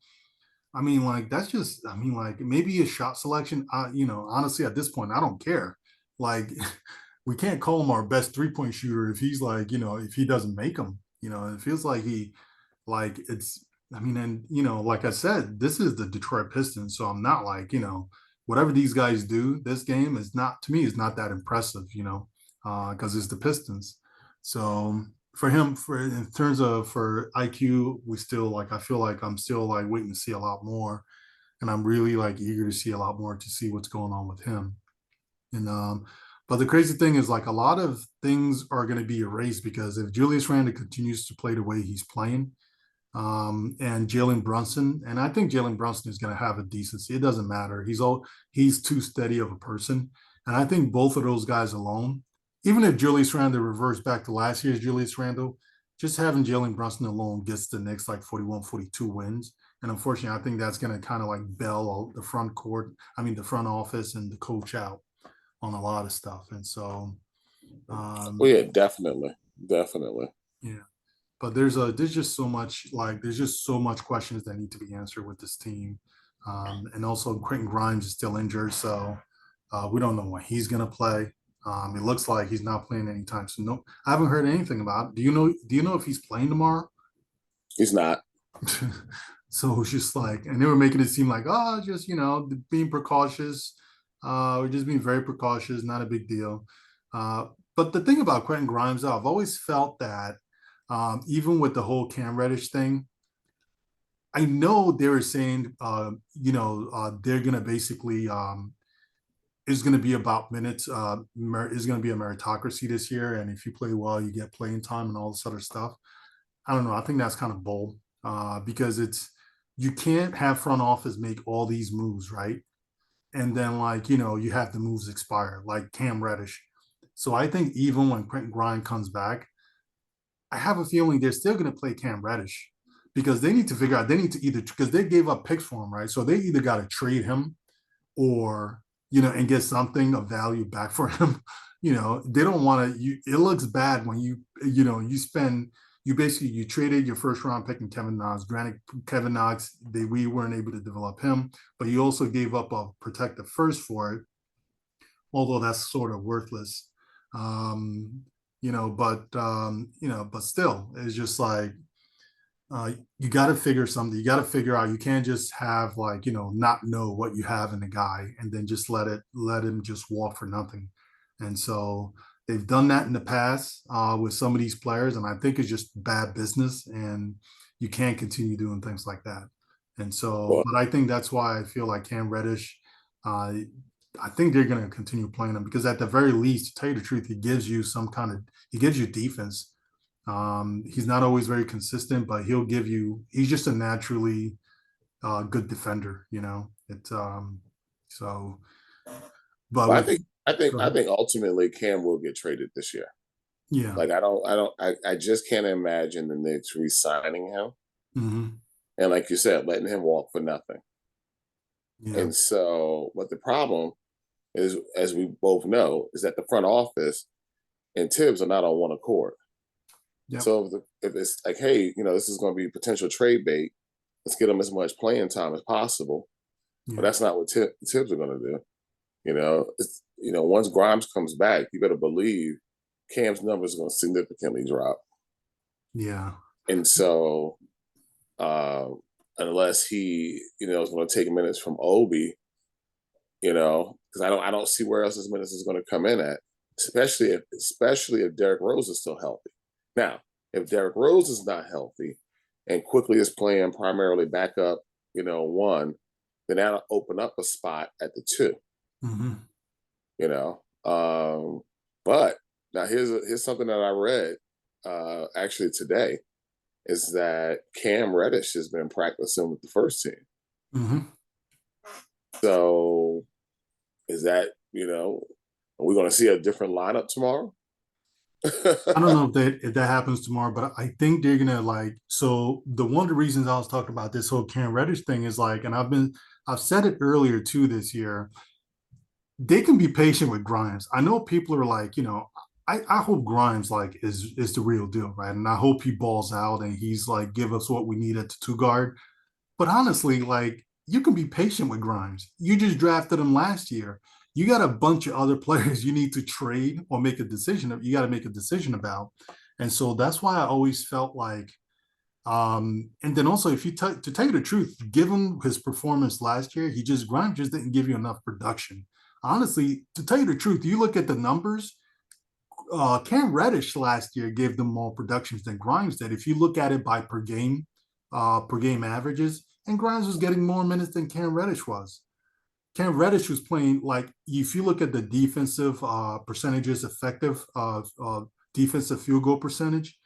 I mean, like that's just, I mean, like maybe his shot selection. Honestly, at this point, I don't care. Like, we can't call him our best 3-point shooter if he's like, if he doesn't make them. It feels like like it's. I mean, and like I said, this is the Detroit Pistons, so I'm not like, whatever these guys do. This game is not to me is not that impressive, because it's the Pistons. So for him, for in terms of for IQ, we still like I feel like I'm still like waiting to see a lot more, and I'm really like eager to see a lot more to see what's going on with him. And but the crazy thing is like a lot of things are going to be erased because if Julius Randle continues to play the way he's playing, and Jalen Brunson, and I think Jalen Brunson is going to have a decency. It doesn't matter. He's too steady of a person, and I think both of those guys alone, even if Julius Randle reverts back to last year's Julius Randle, just having Jalen Brunson alone gets the Knicks like 41, 42 wins. And unfortunately, I think that's going to kind of like bail the front court, I mean, the front office and the coach out on a lot of stuff. And so, Well, um, yeah, definitely, definitely. yeah. But there's just so much questions that need to be answered with this team, and also Quentin Grimes is still injured, so we don't know when he's gonna play. It looks like he's not playing anytime soon. No, I haven't heard anything about it. Do you know if he's playing tomorrow? He's not. So it's just like, and they were making it seem like, oh, just being precautious. We're just being very precautious, not a big deal. But the thing about Quentin Grimes, though, I've always felt that even with the whole Cam Reddish thing, I know they were saying, they're gonna basically is going to be about minutes. Is going to be a meritocracy this year, and if you play well, you get playing time and all this other stuff. I don't know. I think that's kind of bold, because you can't have front office make all these moves, right? And then like you have the moves expire, like Cam Reddish. So I think even when Quentin Grimes comes back, I have a feeling they're still going to play Cam Reddish because they need to figure out they need to either because they gave up picks for him, right? So they either got to trade him or and get something of value back for him. They don't want to. It looks bad when you basically you traded your first round pick in Kevin Knox. Granted, Kevin Knox, we weren't able to develop him, but you also gave up a protective first for it, although that's sort of worthless. Um, but still, it's just like you got to figure something. You got to figure out. You can't just have like not know what you have in the guy and then just let him just walk for nothing. And so they've done that in the past with some of these players, and I think it's just bad business. And you can't continue doing things like that. And so, Well, but I think that's why I feel like Cam Reddish. Uh, I think they're going to continue playing him because at the very least, to tell you the truth, he gives you defense. He's not always very consistent, but he's just a naturally good defender, It's so, but well, I with, think, I think, go I ahead. think ultimately Cam will get traded this year. Yeah. Like I just can't imagine the Knicks re-signing him, Hmm. and like you said, letting him walk for nothing. Yeah. And so, but the problem is, as we both know, is that the front office and Tibbs are not on one accord. Yep. So if it's like, hey, this is going to be potential trade bait, let's get him as much playing time as possible. But Yeah. that's not what Tibbs are going to do. Once Grimes comes back, you better believe Cam's numbers are going to significantly drop. Yeah. And so, uh, unless he, is going to take minutes from Obi, because I don't see where else his minutes is going to come in at, especially if Derrick Rose is still healthy. Now, if Derrick Rose is not healthy and quickly is playing primarily backup, one, then that'll open up a spot at the two. Hmm. you know. But now here's something that I read actually today is that Cam Reddish has been practicing with the first team. Hmm. So is that are we going to see a different lineup tomorrow? I don't know if that happens tomorrow, but I think they're gonna like. So the one of the reasons I was talking about this whole Cam Reddish thing is like, and I've said it earlier too this year. They can be patient with Grimes. I know people are like, I hope Grimes like is the real deal, right? And I hope he balls out and he's like give us what we need at the two guard. But honestly, like you can be patient with Grimes. You just drafted him last year. You got a bunch of other players you need to trade or make a decision. You got to make a decision about. And so that's why I always felt like, and then also if to tell you the truth, given his performance last year, Grimes just didn't give you enough production. Honestly, to tell you the truth, you look at the numbers, Cam Reddish last year gave them more productions than Grimes did. If you look at it by per game averages, and Grimes was getting more minutes than Cam Reddish was. Cam Reddish was playing like if you look at the defensive percentages, effective defensive field goal percentage,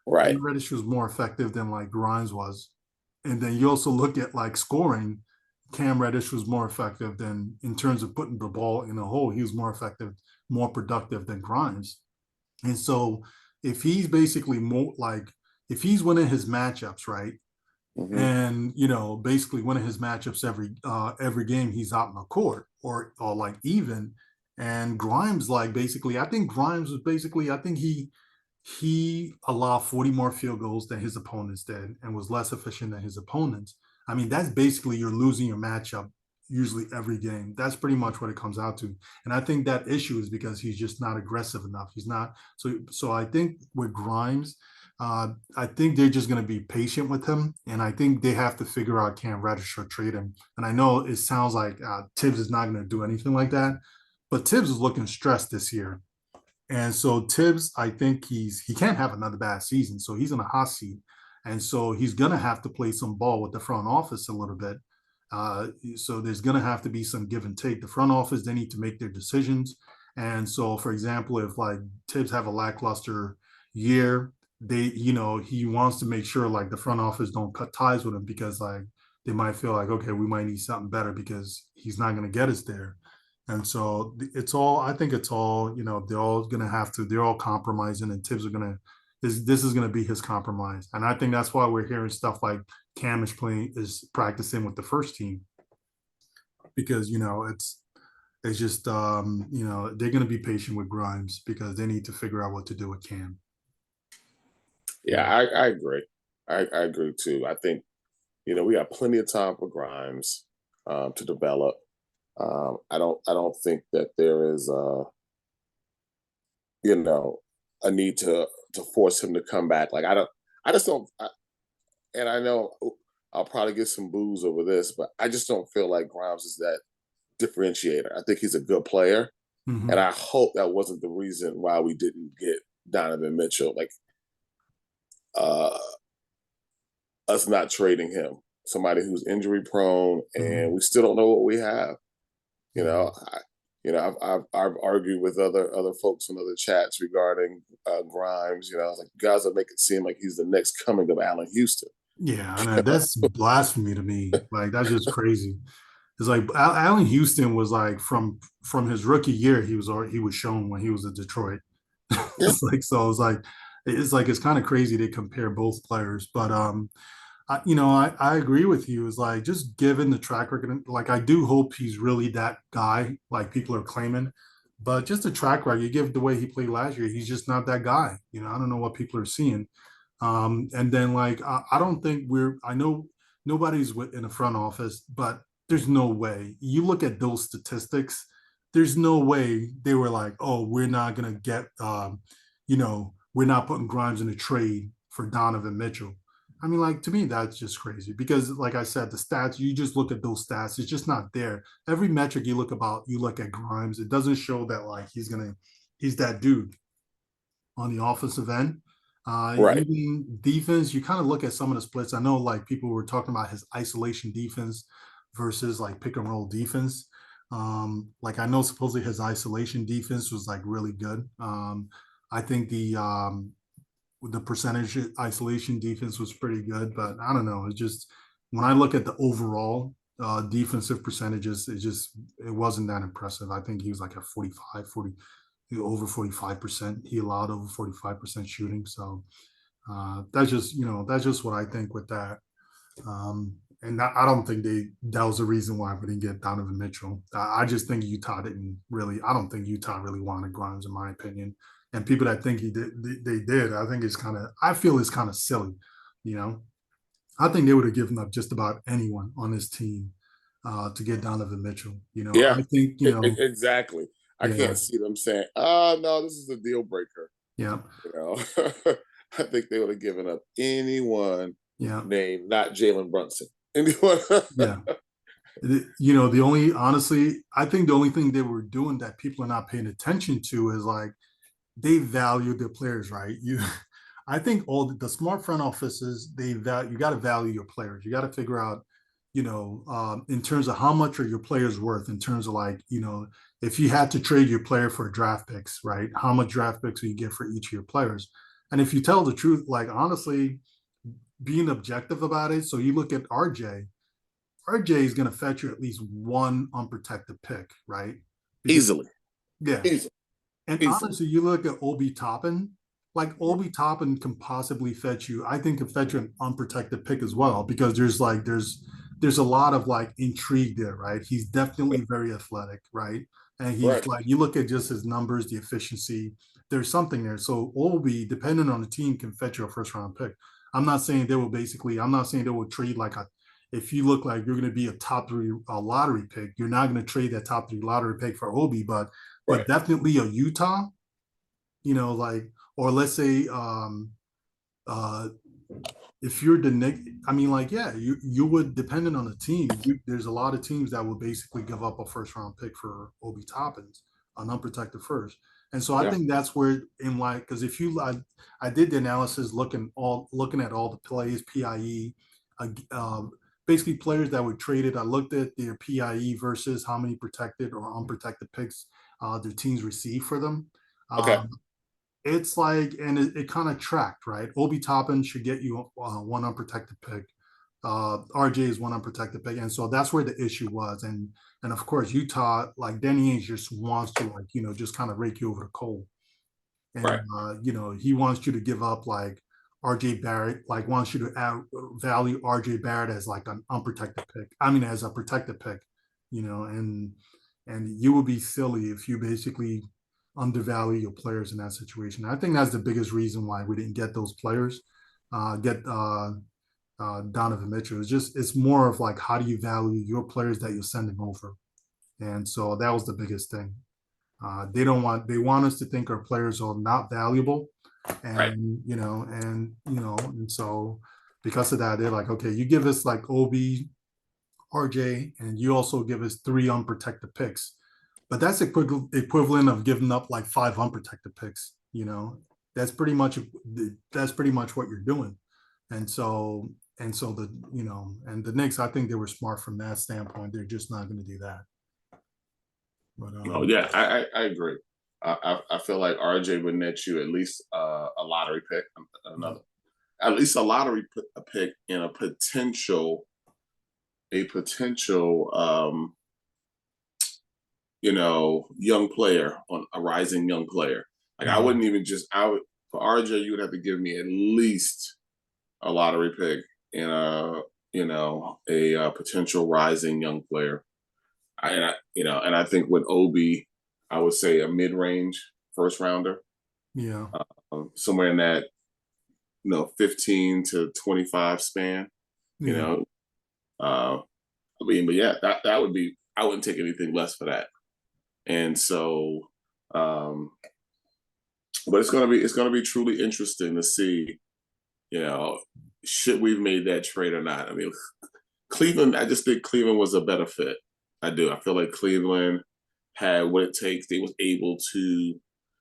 Right. Cam Reddish was more effective than like Grimes was. And then you also look at like scoring, Cam Reddish was more effective than in terms of putting the ball in a hole. He was more effective, more productive than Grimes. And so if he's basically more like if he's winning his matchups, right? Hmm. And basically winning his matchups every game he's out in the court or like even. And Grimes like basically I think Grimes was basically I think he allowed 40 more field goals than his opponents did and was less efficient than his opponents. I mean, that's basically you're losing your matchup usually every game. That's pretty much what it comes out to. And I think that issue is because he's just not aggressive enough. He's not. So I think with Grimes, I think they're just going to be patient with him. And I think they have to figure out Cam Reddish or trade him. And I know it sounds like Tibbs is not going to do anything like that, but Tibbs is looking stressed this year. And so Tibbs, I think he can't have another bad season. So he's in a hot seat. And so he's gonna have to play some ball with the front office a little bit. So there's gonna have to be some give and take. The front office, they need to make their decisions. And so, for example, if like Tibbs have a lackluster year, he wants to make sure like the front office don't cut ties with him because like they might feel like, okay, we might need something better because he's not gonna get us there. And so I think it's all, they're all going to have to, they're all compromising and Tibbs are going to, this is going to be his compromise. And I think that's why we're hearing stuff like Cam is practicing with the first team because, it's just, they're going to be patient with Grimes because they need to figure out what to do with Cam. Yeah, I agree. I agree too. I think, we got plenty of time for Grimes to develop. I don't think that there is a need to force him to come back. Like I just don't and I know I'll probably get some booze over this, but I just don't feel like Grimes is that differentiator. I think he's a good player. And Mm-hmm. I hope that wasn't the reason why we didn't get Donovan Mitchell. Like uh us not trading him. Somebody who's injury prone and Mm-hmm. we still don't know what we have. You Yeah. know, I've argued with other folks in other chats regarding Grimes. I was like, you guys are making it seem like he's the next coming of Allen Houston. Yeah. I know that's blasphemy to me. Like, that's just crazy. It's like Allen Houston was like from his rookie year, he was shown when he was at Detroit. Yeah, It's like it's kind of crazy to compare both players, but I agree with you. It's like just given the track record, like I do hope he's really that guy, like people are claiming. But just the track record, you give the way he played last year, he's just not that guy. I don't know what people are seeing. And then like I don't think I know nobody's in the front office, but there's no way. You look at those statistics, there's no way they were like, oh, we're not gonna get we're not putting Grimes in a trade for Donovan Mitchell. I mean, like to me, that's just crazy because, like I said, the stats, you just look at those stats, it's just not there. Every metric you look at Grimes, it doesn't show that like he's that dude on the offensive end. right. Even defense, you kind of look at some of the splits. I know like people were talking about his isolation defense versus like pick and roll defense. Like I know supposedly his isolation defense was like really good. I think the percentage isolation defense was pretty good, but I don't know. It's just when I look at the overall defensive percentages, it wasn't that impressive. I think he was like a 45, 40. over 45%. He allowed over 45% shooting. So that's just that's just what I think with that. And I don't think that was the reason why we didn't get Donovan Mitchell. I just think Utah didn't really. I don't think Utah really wanted Grimes, in my opinion. And people that think he did, they did. I think it's kind of. I feel it's kind of silly. You know, I think they would have given up just about anyone on this team to get Donovan Mitchell. Yeah, I think exactly. I yeah, can't see them saying, "Oh no, this is a deal breaker." yeah, You know, I think they would have given up anyone yeah, named not Jalen Brunson. Anyone? yeah. The only honestly, I think the only thing they were doing that people are not paying attention to is like they value their players, right? I think all the smart front offices you got to value your players. You got to figure out, in terms of how much are your players worth. In terms of like, if you had to trade your player for draft picks, right? How much draft picks will you get for each of your players? And if you tell the truth, like honestly, being objective about it. So you look at RJ. RJ is going to fetch you at least one unprotected pick, right? Because Easily, yeah, easily, and easily. honestly, you look at Obi Toppin, like Obi Toppin can possibly fetch you. I think can fetch you an unprotected pick as well because there's a lot of like intrigue there, right? He's definitely very athletic, right? And he's Right. like you look at just his numbers, the efficiency. There's something there. So Obi, depending on the team, can fetch you a first round pick. I'm not saying they will basically. I'm not saying they will trade like a. If you look like you're going to be a top three lottery pick, you're not going to trade that top three lottery pick for Obi, but Right. definitely a Utah, like, or let's say, uh, if you're the Knicks, I mean, like, yeah, you would, depending on the team, there's a lot of teams that would basically give up a first round pick for Obi Toppins, an unprotected first. And so I Yeah. think that's where in like, because if you, I did the analysis looking at all the plays, PIE, um, basically players that were traded. I looked at their PIE versus how many protected or unprotected picks their teams received for them. Okay. Um, it's like, and it kind of tracked, right? Obi Toppin should get you one unprotected pick. RJ is one unprotected pick, and so that's where the issue was. And of course, Utah, like Danny Ainge, just wants to like just kind of rake you over the coal, and Right. he wants you to give up like RJ Barrett, like wants you to value RJ Barrett as like an unprotected pick. I mean, as a protected pick, and you would be silly if you basically undervalue your players in that situation. I think that's the biggest reason why we didn't get those players, get Donovan Mitchell. It's more of like how do you value your players that you're sending over, and so that was the biggest thing. They want us to think our players are not valuable, Right. and so because of that, they're like, okay, you give us like Obi, RJ, and you also give us three unprotected picks. But that's equivalent of giving up like five unprotected picks. That's pretty much what you're doing. And so and the Knicks, I think they were smart from that standpoint. They're just not going to do that. But Oh yeah, I agree. I feel like RJ would net you at least a lottery pick, another at least a lottery pick in a potential young player, on a rising young player. Like I yeah, wouldn't even just I would for RJ, you would have to give me at least a lottery pick and a potential rising young player. And I think with Obi, I would say a mid range first rounder, yeah, somewhere in that 15 to 25 span. You yeah, know, uh, I mean, but yeah, that would be. I wouldn't take anything less for that. And so, um, but it's gonna be truly interesting to see. You know, should we've made that trade or not? I mean, Cleveland. I just think Cleveland was a better fit. I do. I feel like Cleveland had what it takes. They was able to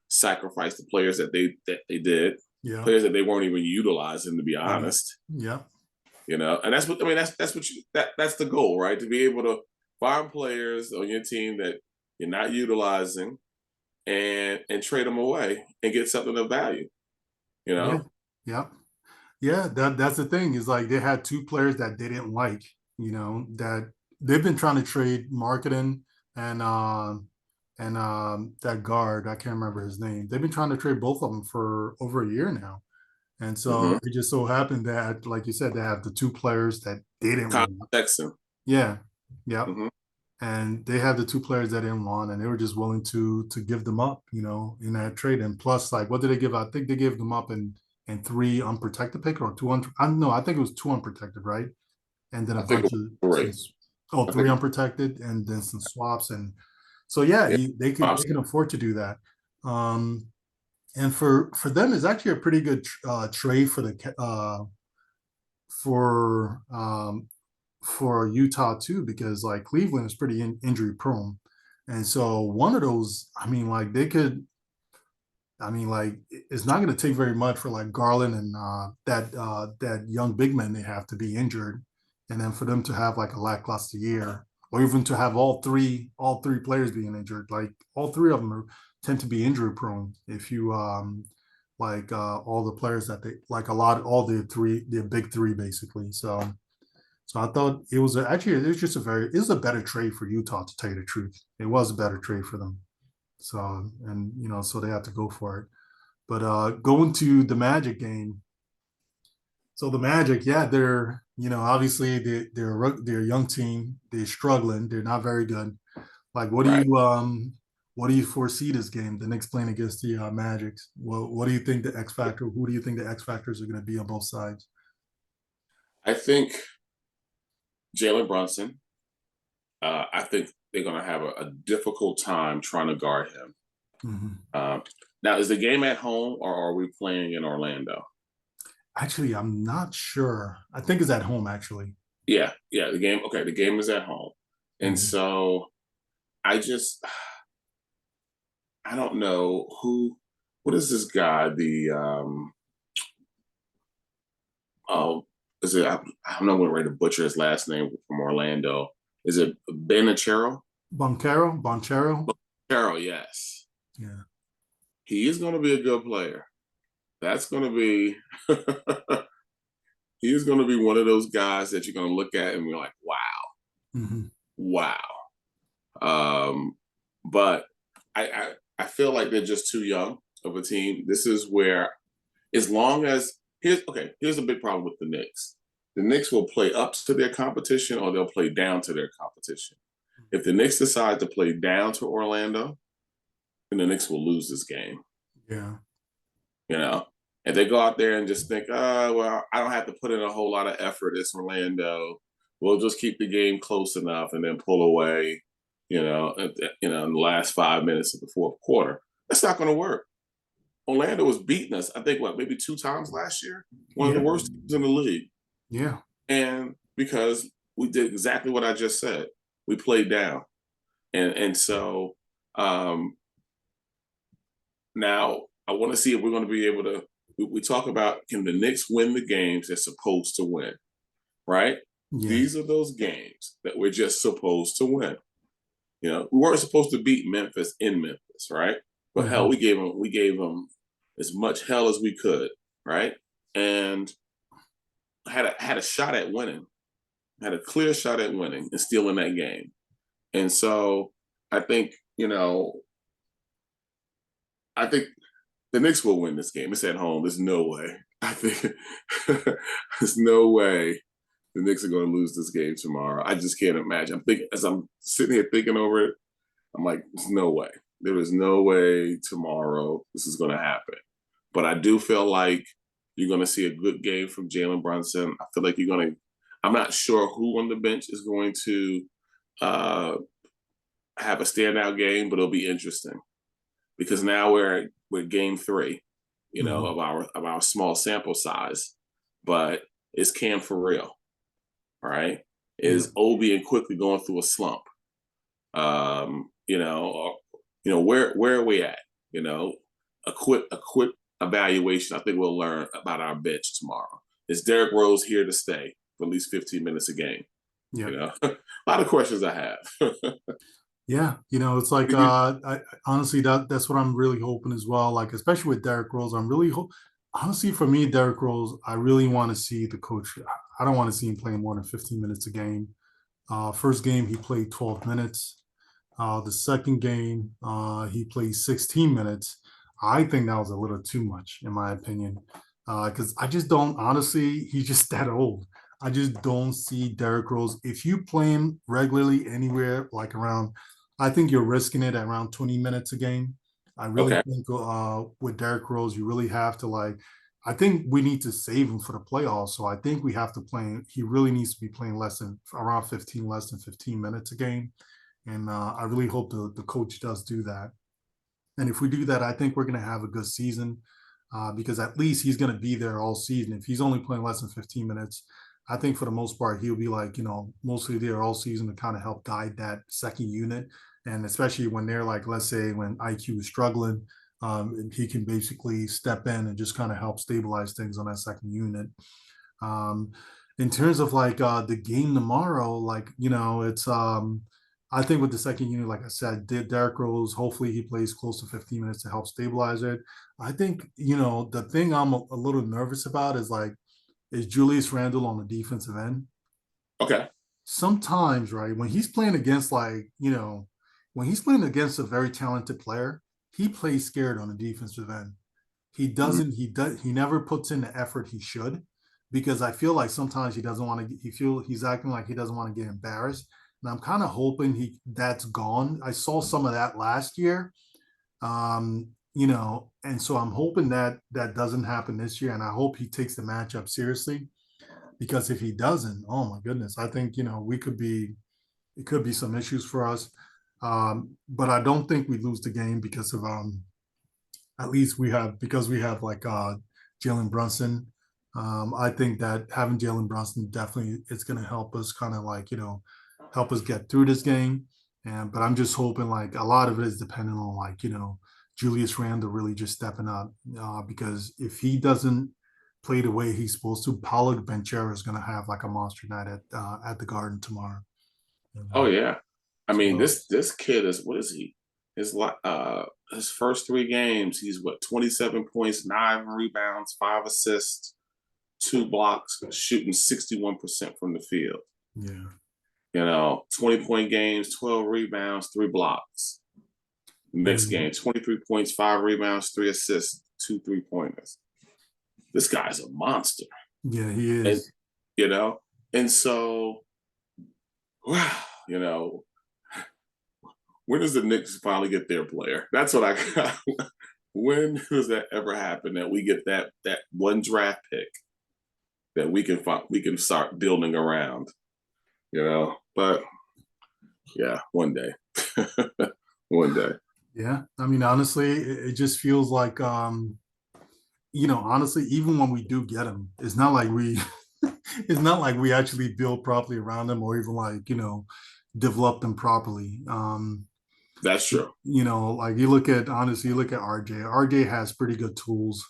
sacrifice the players that they did, yeah, players that they weren't even utilizing, to be yeah, honest. yeah, And that's what I mean. That's what that's the goal, right? To be able to find players on your team that you're not utilizing and trade them away and get something of value. You yeah, know, yeah. Yeah, that's the thing is like they had two players that they didn't like, that they've been trying to trade marketing and and that guard, I can't remember his name. They've been trying to trade both of them for over a year now. And so Mm-hmm. it just so happened that, like you said, they have the two players that they didn't Kyle want. Sexton. Yeah. Yep. Mm-hmm. And they have the two players that didn't want, and they were just willing to give them up, in that trade. And plus, like, what did they give? I think they gave them up in three unprotected pick or two. I don't know. I think it was two unprotected, right? And then a I think it bunch of was some, three. I three think unprotected, and then some swaps. And so yeah, yeah. they can afford to do that. And for them, it's actually a pretty good trade for for Utah too, because like Cleveland is pretty injury prone, and so one of those, I mean, like they could, I mean, like it's not going to take very much for like Garland and that young big man they have to be injured, and then for them to have like a lackluster year, or even to have all three players being injured, like all three of them tend to be injury prone. If you like all the players that they like a lot, all the big three basically. So I thought actually it was just it was a better trade for Utah, to tell you the truth. It was a better trade for them. So and so they have to go for it. But going to the Magic game. So the Magic, yeah, they're obviously they're a young team. They're struggling. They're not very good. Like Right. what do you foresee this game? The Knicks playing against the Magic. Well, what do you think the X factor? Who do you think the X factors are going to be on both sides? I think Jalen Brunson. I think they're going to have a difficult time trying to guard him. Mhm. Um, Now, is the game at home or are we playing in Orlando? Actually, I'm not sure. I think it's at home, actually. Yeah, yeah. The game. Okay, the game is at home, and Mhm. so I just I don't know who. What is this guy? The oh, is it? I'm not going to ready to butcher his last name from Orlando. Is it Ben Achero? Bonchero. Achero, yes. Yeah. He is going to be a good player. That's going to be. He's going to be one of those guys that you're going to look at and be like, wow, Hmm. wow. Um, but I feel like they're just too young of a team. This is where, as long as here's a big problem with the Knicks. The Knicks will play up to their competition or they'll play down to their competition. If the Knicks decide to play down to Orlando, then the Knicks will lose this game. Yeah. You know, if they go out there and just think, oh, well, I don't have to put in a whole lot of effort. It's Orlando. We'll just keep the game close enough and then pull away. In the last 5 minutes of the fourth quarter. That's not going to work. Orlando was beating us, I think, maybe two times last year. One of the Yeah. worst teams in the league. Yeah. And because we did exactly what I just said, we played down. And so um, now I want to see if we're going to be able to. We talk about, can the Knicks win the games they're supposed to win, right? Yeah. These are those games that we're just supposed to win. We weren't supposed to beat Memphis in Memphis, right? But hell, Hmm. we gave them as much hell as we could, right? And had a shot at winning, had a clear shot at winning and stealing that game. And so I think I think the Knicks will win this game. It's at home. There's no way. I think there's no way the Knicks are going to lose this game tomorrow. I just can't imagine. I'm thinking as I'm sitting here thinking over it. I'm like, there's no way. There is no way tomorrow this is going to happen. But I do feel like you're going to see a good game from Jalen Brunson. I feel like you're going to. I'm not sure who on the bench is going to uh, have a standout game, but it'll be interesting because now we're game three, Hmm. of our small sample size. But is Cam for real? Right? Yeah. Is Obi and quickly going through a slump? Where are we at? A quick evaluation. I think we'll learn about our bench tomorrow. Is Derrick Rose here to stay for at least 15 minutes a game? Yeah. A lot of questions I have. Yeah. It's like You- I honestly that's what I'm really hoping as well. Like especially with Derrick Rose, I'm really honestly for me, Derrick Rose, I really want to see the coach. I don't want to see him playing more than 15 minutes a game. First game he played 12 minutes. The second game, he played 16 minutes. I think that was a little too much, in my opinion, because I just don't, honestly, he's just that old. I just don't see Derrick Rose. If you play him regularly anywhere, like around, I think you're risking it at around 20 minutes a game. I really Okay. think with Derrick Rose, you really have to like, I think we need to save him for the playoffs. So I think we have to play, he really needs to be playing less than around 15, less than 15 minutes a game. And I really hope the coach does do that. And if we do that, I think we're going to have a good season because at least he's going to be there all season. If he's only playing less than 15 minutes, I think for the most part, he'll be like, mostly there all season to kind of help guide that second unit. And especially when they're like, let's say when IQ is struggling, he can basically step in and just kind of help stabilize things on that second unit. Um, in terms of like the game tomorrow, like it's I think with the second unit, like I said, did Derrick Rose, hopefully he plays close to 15 minutes to help stabilize it. I think, the thing I'm a little nervous about is Julius Randle on the defensive end. Okay. Sometimes, right, when he's playing against when he's playing against a very talented player, he plays scared on the defensive end. Mhm. He never puts in the effort he should because I feel like sometimes he doesn't want to he's acting like he doesn't want to get embarrassed. And I'm kind of hoping that's gone. I saw some of that last year. And so I'm hoping that that doesn't happen this year. And I hope he takes the matchup seriously because if he doesn't, oh my goodness, I think, it could be some issues for us. But I don't think we lose the game because of at least we have like Jalen Brunson. I think that having Jalen Brunson definitely it's going to help us kind of like help us get through this game. And but I'm just hoping like a lot of it is dependent on like Julius Randle really just stepping up because if he doesn't play the way he's supposed to, Paulo Benchera is going to have like a monster night at the Garden tomorrow. Oh yeah. I mean, So this kid is what is he? His first three games, he's what 27 points, 9 rebounds, 5 assists, 2 blocks, shooting 61% from the field. yeah, 20-point games, 12 rebounds, 3 blocks. Next yeah, game, 23 points, 5 rebounds, 3 assists, 2 3-pointers. This guy's a monster. yeah, he And is. you know, and so wow, you know, when does the Knicks finally get their player? That's what I when does that ever happen that we get that one draft pick that we can start building around, But yeah, one day. One day. Yeah, I mean, honestly, it just feels like, honestly, even when we do get him, it's not like we, it's not like we actually build properly around them or even like, develop them properly. That's true. Like you look at, honestly, you look at RJ. RJ has pretty good tools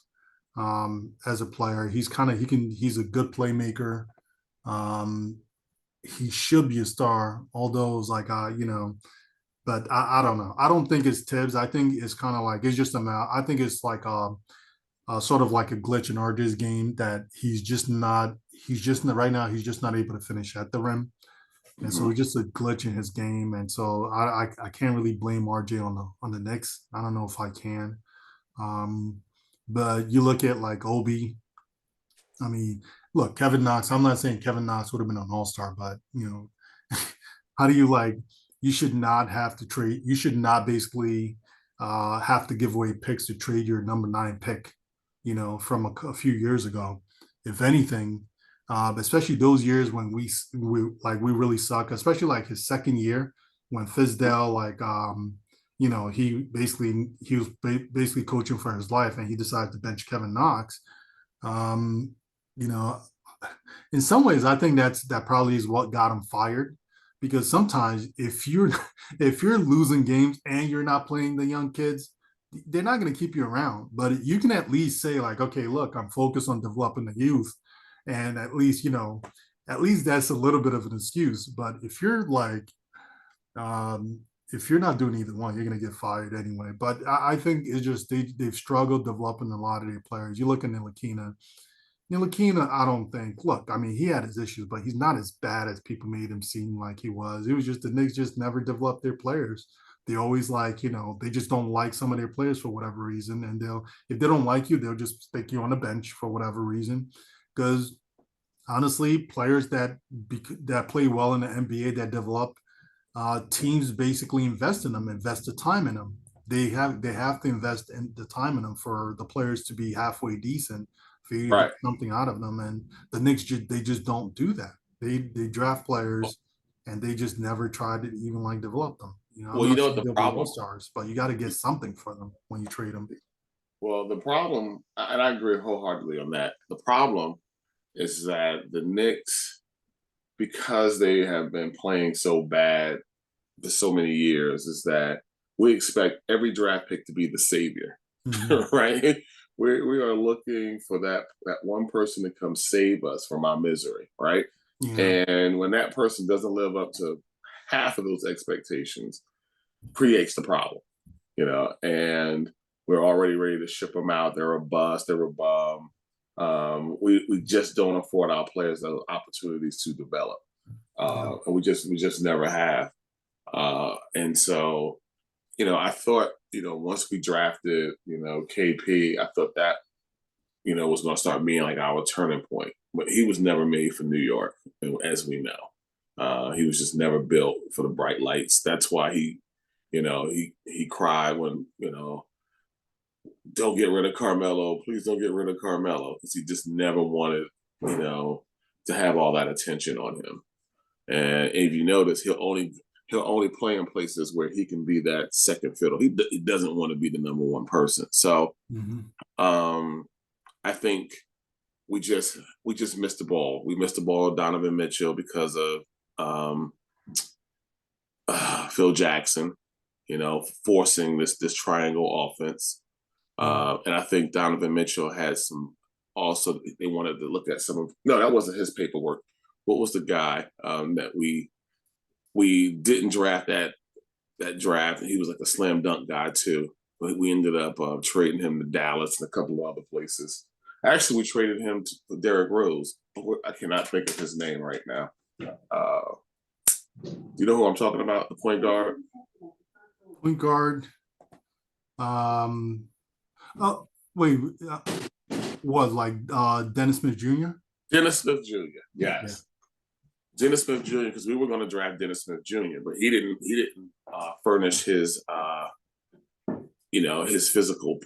as a player. He's a good playmaker. Um, he should be a star, although it's like, but I don't know. I don't think it's Tibbs. I think it's kind of like it's just a mal. I think it's like sort of like a glitch in RJ's game that he's just not. He's just right now. He's just not able to finish at the rim, and so Mhm. it's just a glitch in his game. And so I can't really blame RJ on the Knicks. I don't know if I can. Um, but you look at like Obi. I mean, look, Kevin Knox. I'm not saying Kevin Knox would have been an All Star, but how do you like? You should not have to trade. You should not basically have to give away picks to trade your number 9 pick. From a few years ago. If anything, especially those years when we really suck. Especially like his second year when Fizdale he was basically coaching for his life and he decided to bench Kevin Knox. Um, you know, in some ways, I think that probably is what got him fired. Because sometimes if you're if you're losing games and you're not playing the young kids, they're not going to keep you around. But you can at least say like, okay, look, I'm focused on developing the youth, and at least that's a little bit of an excuse. But um, if you're not doing either one, you're going to get fired anyway. But I think it's just they've struggled developing a lot of their players. You look at Nilakina, Ntilikina, I don't think. Look, I mean, he had his issues, but he's not as bad as people made him seem like he was. It was just the Knicks just never developed their players. They always like, they just don't like some of their players for whatever reason, and they'll if they don't like you, they'll just stick you on the bench for whatever reason. Because honestly, players that play well in the NBA that develop, teams basically invest in them, invest the time in them. They have to invest in the time in them for the players to be halfway decent, for you to get Right. something out of them. And the Knicks they just don't do that. They draft players and they just never try to even like develop them. I'm Well, you not know what saying the they'll be all problem. stars, but you got to get something for them when you trade them. Well, the problem, and I agree wholeheartedly on that. The problem is that the Knicks, because they have been playing so bad for so many years, is that we expect every draft pick to be the savior, Mm-hmm. right? We are looking for that one person to come save us from our misery, right? Yeah. And when that person doesn't live up to half of those expectations, creates the problem, and we're already ready to ship them out. They're a bust, they're a bum. We just don't afford our players the opportunities to develop. Yeah. And we just never have. And so, I thought, once we drafted, KP, I thought that, was going to start being like our turning point. But he was never made for New York, as we know. He was just never built for the bright lights. That's why he cried when, don't get rid of Carmelo. Please don't get rid of Carmelo, because he just never wanted, to have all that attention on him. And if you notice, he'll only play in places where he can be that second fiddle. He doesn't want to be the number one person. So Mm-hmm. um, I think we just missed the ball. We missed the ball, Donovan Mitchell, because of um, Phil Jackson, forcing this triangle offense. Yeah. And I think Donovan Mitchell has some. Also, they wanted to look at some of. No, that wasn't his paperwork. What was the guy that we didn't draft that draft? And he was like a slam dunk guy too. But we ended up trading him to Dallas and a couple of other places. Actually, we traded him to Derrick Rose. I cannot think of his name right now. You know who I'm talking about? The point guard. Point guard. Um. Oh wait. Was like Dennis Smith Jr. Dennis Smith Jr. Yeah. Yes, Dennis Smith Jr. Because we were going to draft Dennis Smith Jr., but he didn't furnish his physical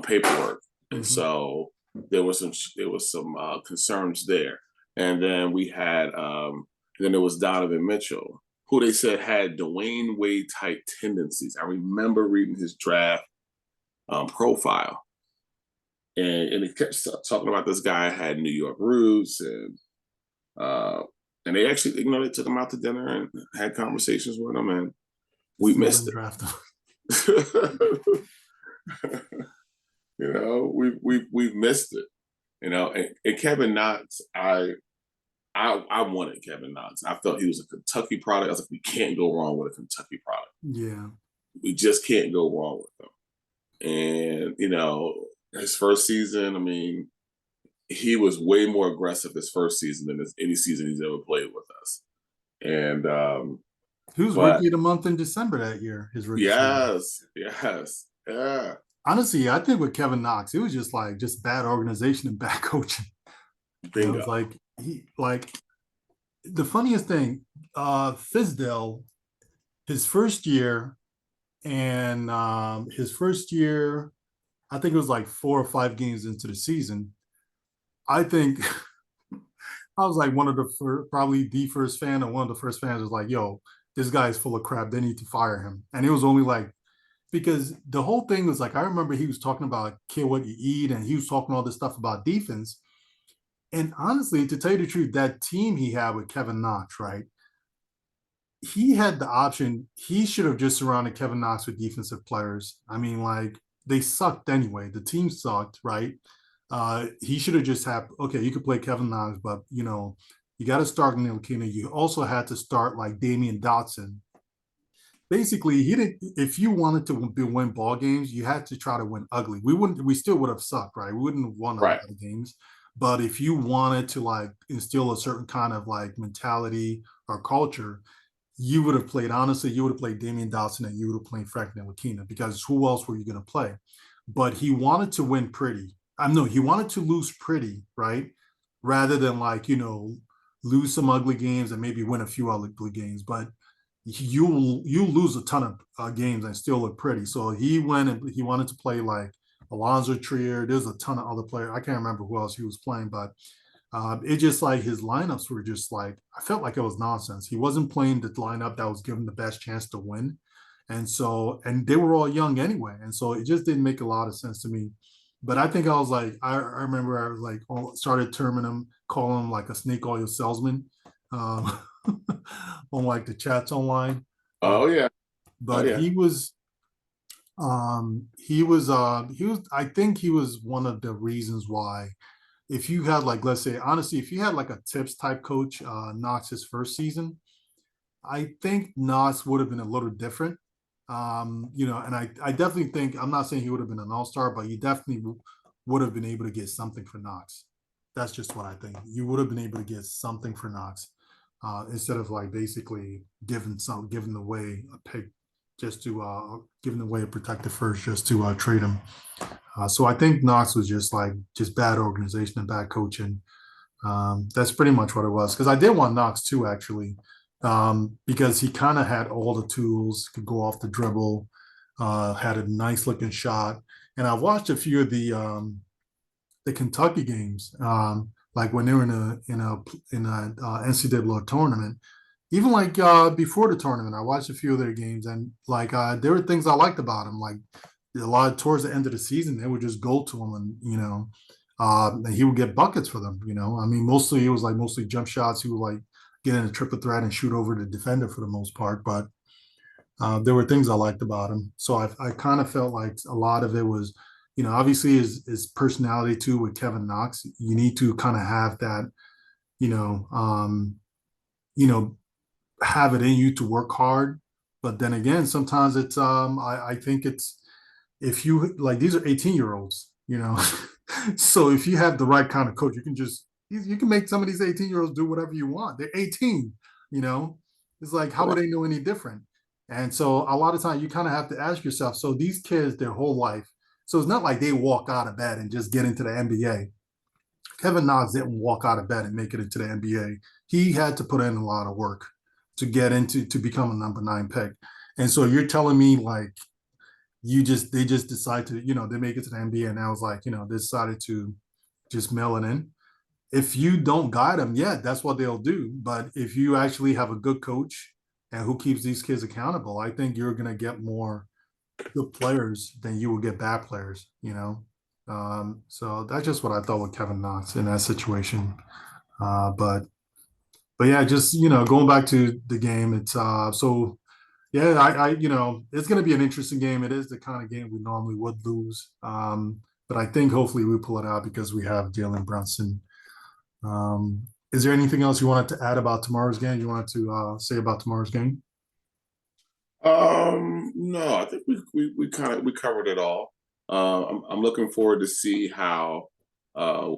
paperwork, and Mm-hmm. so there was some concerns there. And then we had then there was Donovan Mitchell, who they said had Dwayne Wade type tendencies. I remember reading his draft profile, and it kept talking about this guy had New York roots, uh, and they actually, they took him out to dinner and had conversations with him, and we Still missed didn't draft him. it. We've missed it. And Kevin Knox, I wanted Kevin Knox. I felt he was a Kentucky product. I was like, we can't go wrong with a Kentucky product. Yeah. We just can't go wrong with him. And his first season, I mean, he was way more aggressive his first season than any season he's ever played with us. And He was but rookie of the month in December that year, his rookie season. yes, yes, yeah, Honestly, I think with Kevin Knox, it was just bad organization and bad coaching. It's bingo. like he like the funniest thing, Fizdale, his first year, and his first year, I think it was like 4 or 5 games into the season. I think I was like one of the probably the first fan, or one of the first fans was like, "Yo, this guy is full of crap. They need to fire him." And it was only like because the whole thing was like I remember he was talking about kill what you eat, and he was talking all this stuff about defense. And honestly, to tell you the truth, that team he had with Kevin Knox, right? He had the option. He should have just surrounded Kevin Knox with defensive players. I mean, like they sucked anyway. The team sucked, right? He should have just had okay. You could play Kevin Knox, but you got to start Ntilikina. You also had to start like Damian Dotson. Basically, he didn't. If you wanted to win ball games, you had to try to win ugly. We wouldn't. We still would have sucked, right? We wouldn't have won a Right. lot of games, But if you wanted to like instill a certain kind of like mentality or culture, you would have played, honestly, you would have played Damian Dotson and you would have played Franklin Ntilikina, because who else were you going to play? But he wanted to win pretty. I know he wanted to lose pretty, right? Rather than like, lose some ugly games and maybe win a few ugly games. But you lose a ton of games and still look pretty. So he went and he wanted to play like Alonzo Trier. There's a ton of other players. I can't remember who else he was playing, but it just like his lineups were just like, I felt like it was nonsense. He wasn't playing the lineup that was given the best chance to win. And they were all young anyway. And so it just didn't make a lot of sense to me. But I think I was like, I remember I was like, started terming him, calling him like a snake oil salesman um, on like the chats online. Uh, Oh yeah. Oh but yeah. I think he was one of the reasons why, if you had like, let's say, honestly, if you had like a tips type coach, Knox's first season, I think Knox would have been a little different. And I definitely think, I'm not saying he would have been an all-star, but you definitely would have been able to get something for Knox. That's just what I think. You would have been able to get something for Knox, instead of like basically giving away a pick just to giving away a protected first just to trade him. So I think Knox was just bad organization and bad coaching. That's pretty much what it was. Because I did want Knox too, actually, because he kind of had all the tools, could go off the dribble, had a nice looking shot. And I watched a few of the Kentucky games, like when they were in a NCAA tournament. Even like before the tournament, I watched a few of their games, and like there were things I liked about him. Like a lot towards the end of the season, they would just go to him, and and he would get buckets for them. I mean, mostly it was like mostly jump shots. He would like get in a triple threat and shoot over the defender for the most part. But there were things I liked about him. So I kind of felt like a lot of it was, obviously his personality too with Kevin Knox. You need to kind of have that, you know, um, you know, have it in you to work hard. But then again, sometimes it's I think it's, if you like, these are 18-year-olds, so if you have the right kind of coach, you can make some of these 18-year-olds do whatever you want. They're 18, you know. It's like, how would Right. they know any different? And so a lot of times you kind of have to ask yourself, so these kids their whole life, so it's not like they walk out of bed and just get into the NBA. Kevin Knox didn't walk out of bed and make it into the NBA. He had to put in a lot of work to become a number 9 pick. And so you're telling me like they just decide to, they make it to the NBA, and I was like, they decided to just mail it in. If you don't guide them, yeah, that's what they'll do. But if you actually have a good coach and who keeps these kids accountable, I think you're gonna get more good players than you will get bad players. So that's just what I thought with Kevin Knox in that situation. But yeah, just going back to the game, it's so yeah, it's going to be an interesting game. It is the kind of game we normally would lose, but I think hopefully we pull it out because we have Jalen Brunson. Is there anything else you wanted to add about tomorrow's game? You wanted to say about tomorrow's game? No, I think we kind of we covered it all. I'm looking forward to see how uh,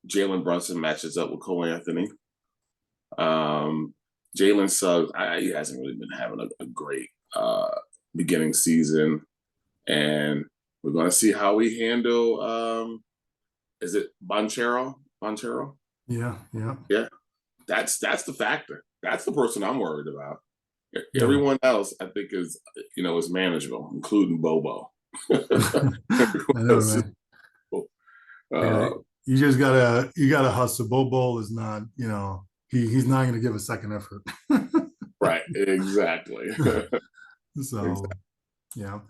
Jalen Brunson matches up with Cole Anthony. Um, Jalen Suggs, he hasn't really been having a great beginning season, and we're going to see how we handle. Is it Bonchero? Bonchero? Yeah, yeah, Yeah, that's the factor. That's the person I'm worried about. yeah. Everyone else, I think, is manageable, including Bobo. I Everyone know, else is, man. Yeah, uh, you gotta hustle. Bobo is not, he's not going to give a second effort. right, exactly. So Exactly. yeah.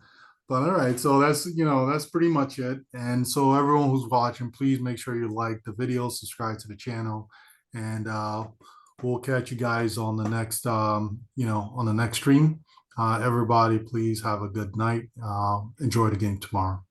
But all right, so that's pretty much it. And so everyone who's watching, please make sure you like the video, subscribe to the channel, and we'll catch you guys on the next on the next stream. Everybody, please have a good night. Enjoy the game tomorrow.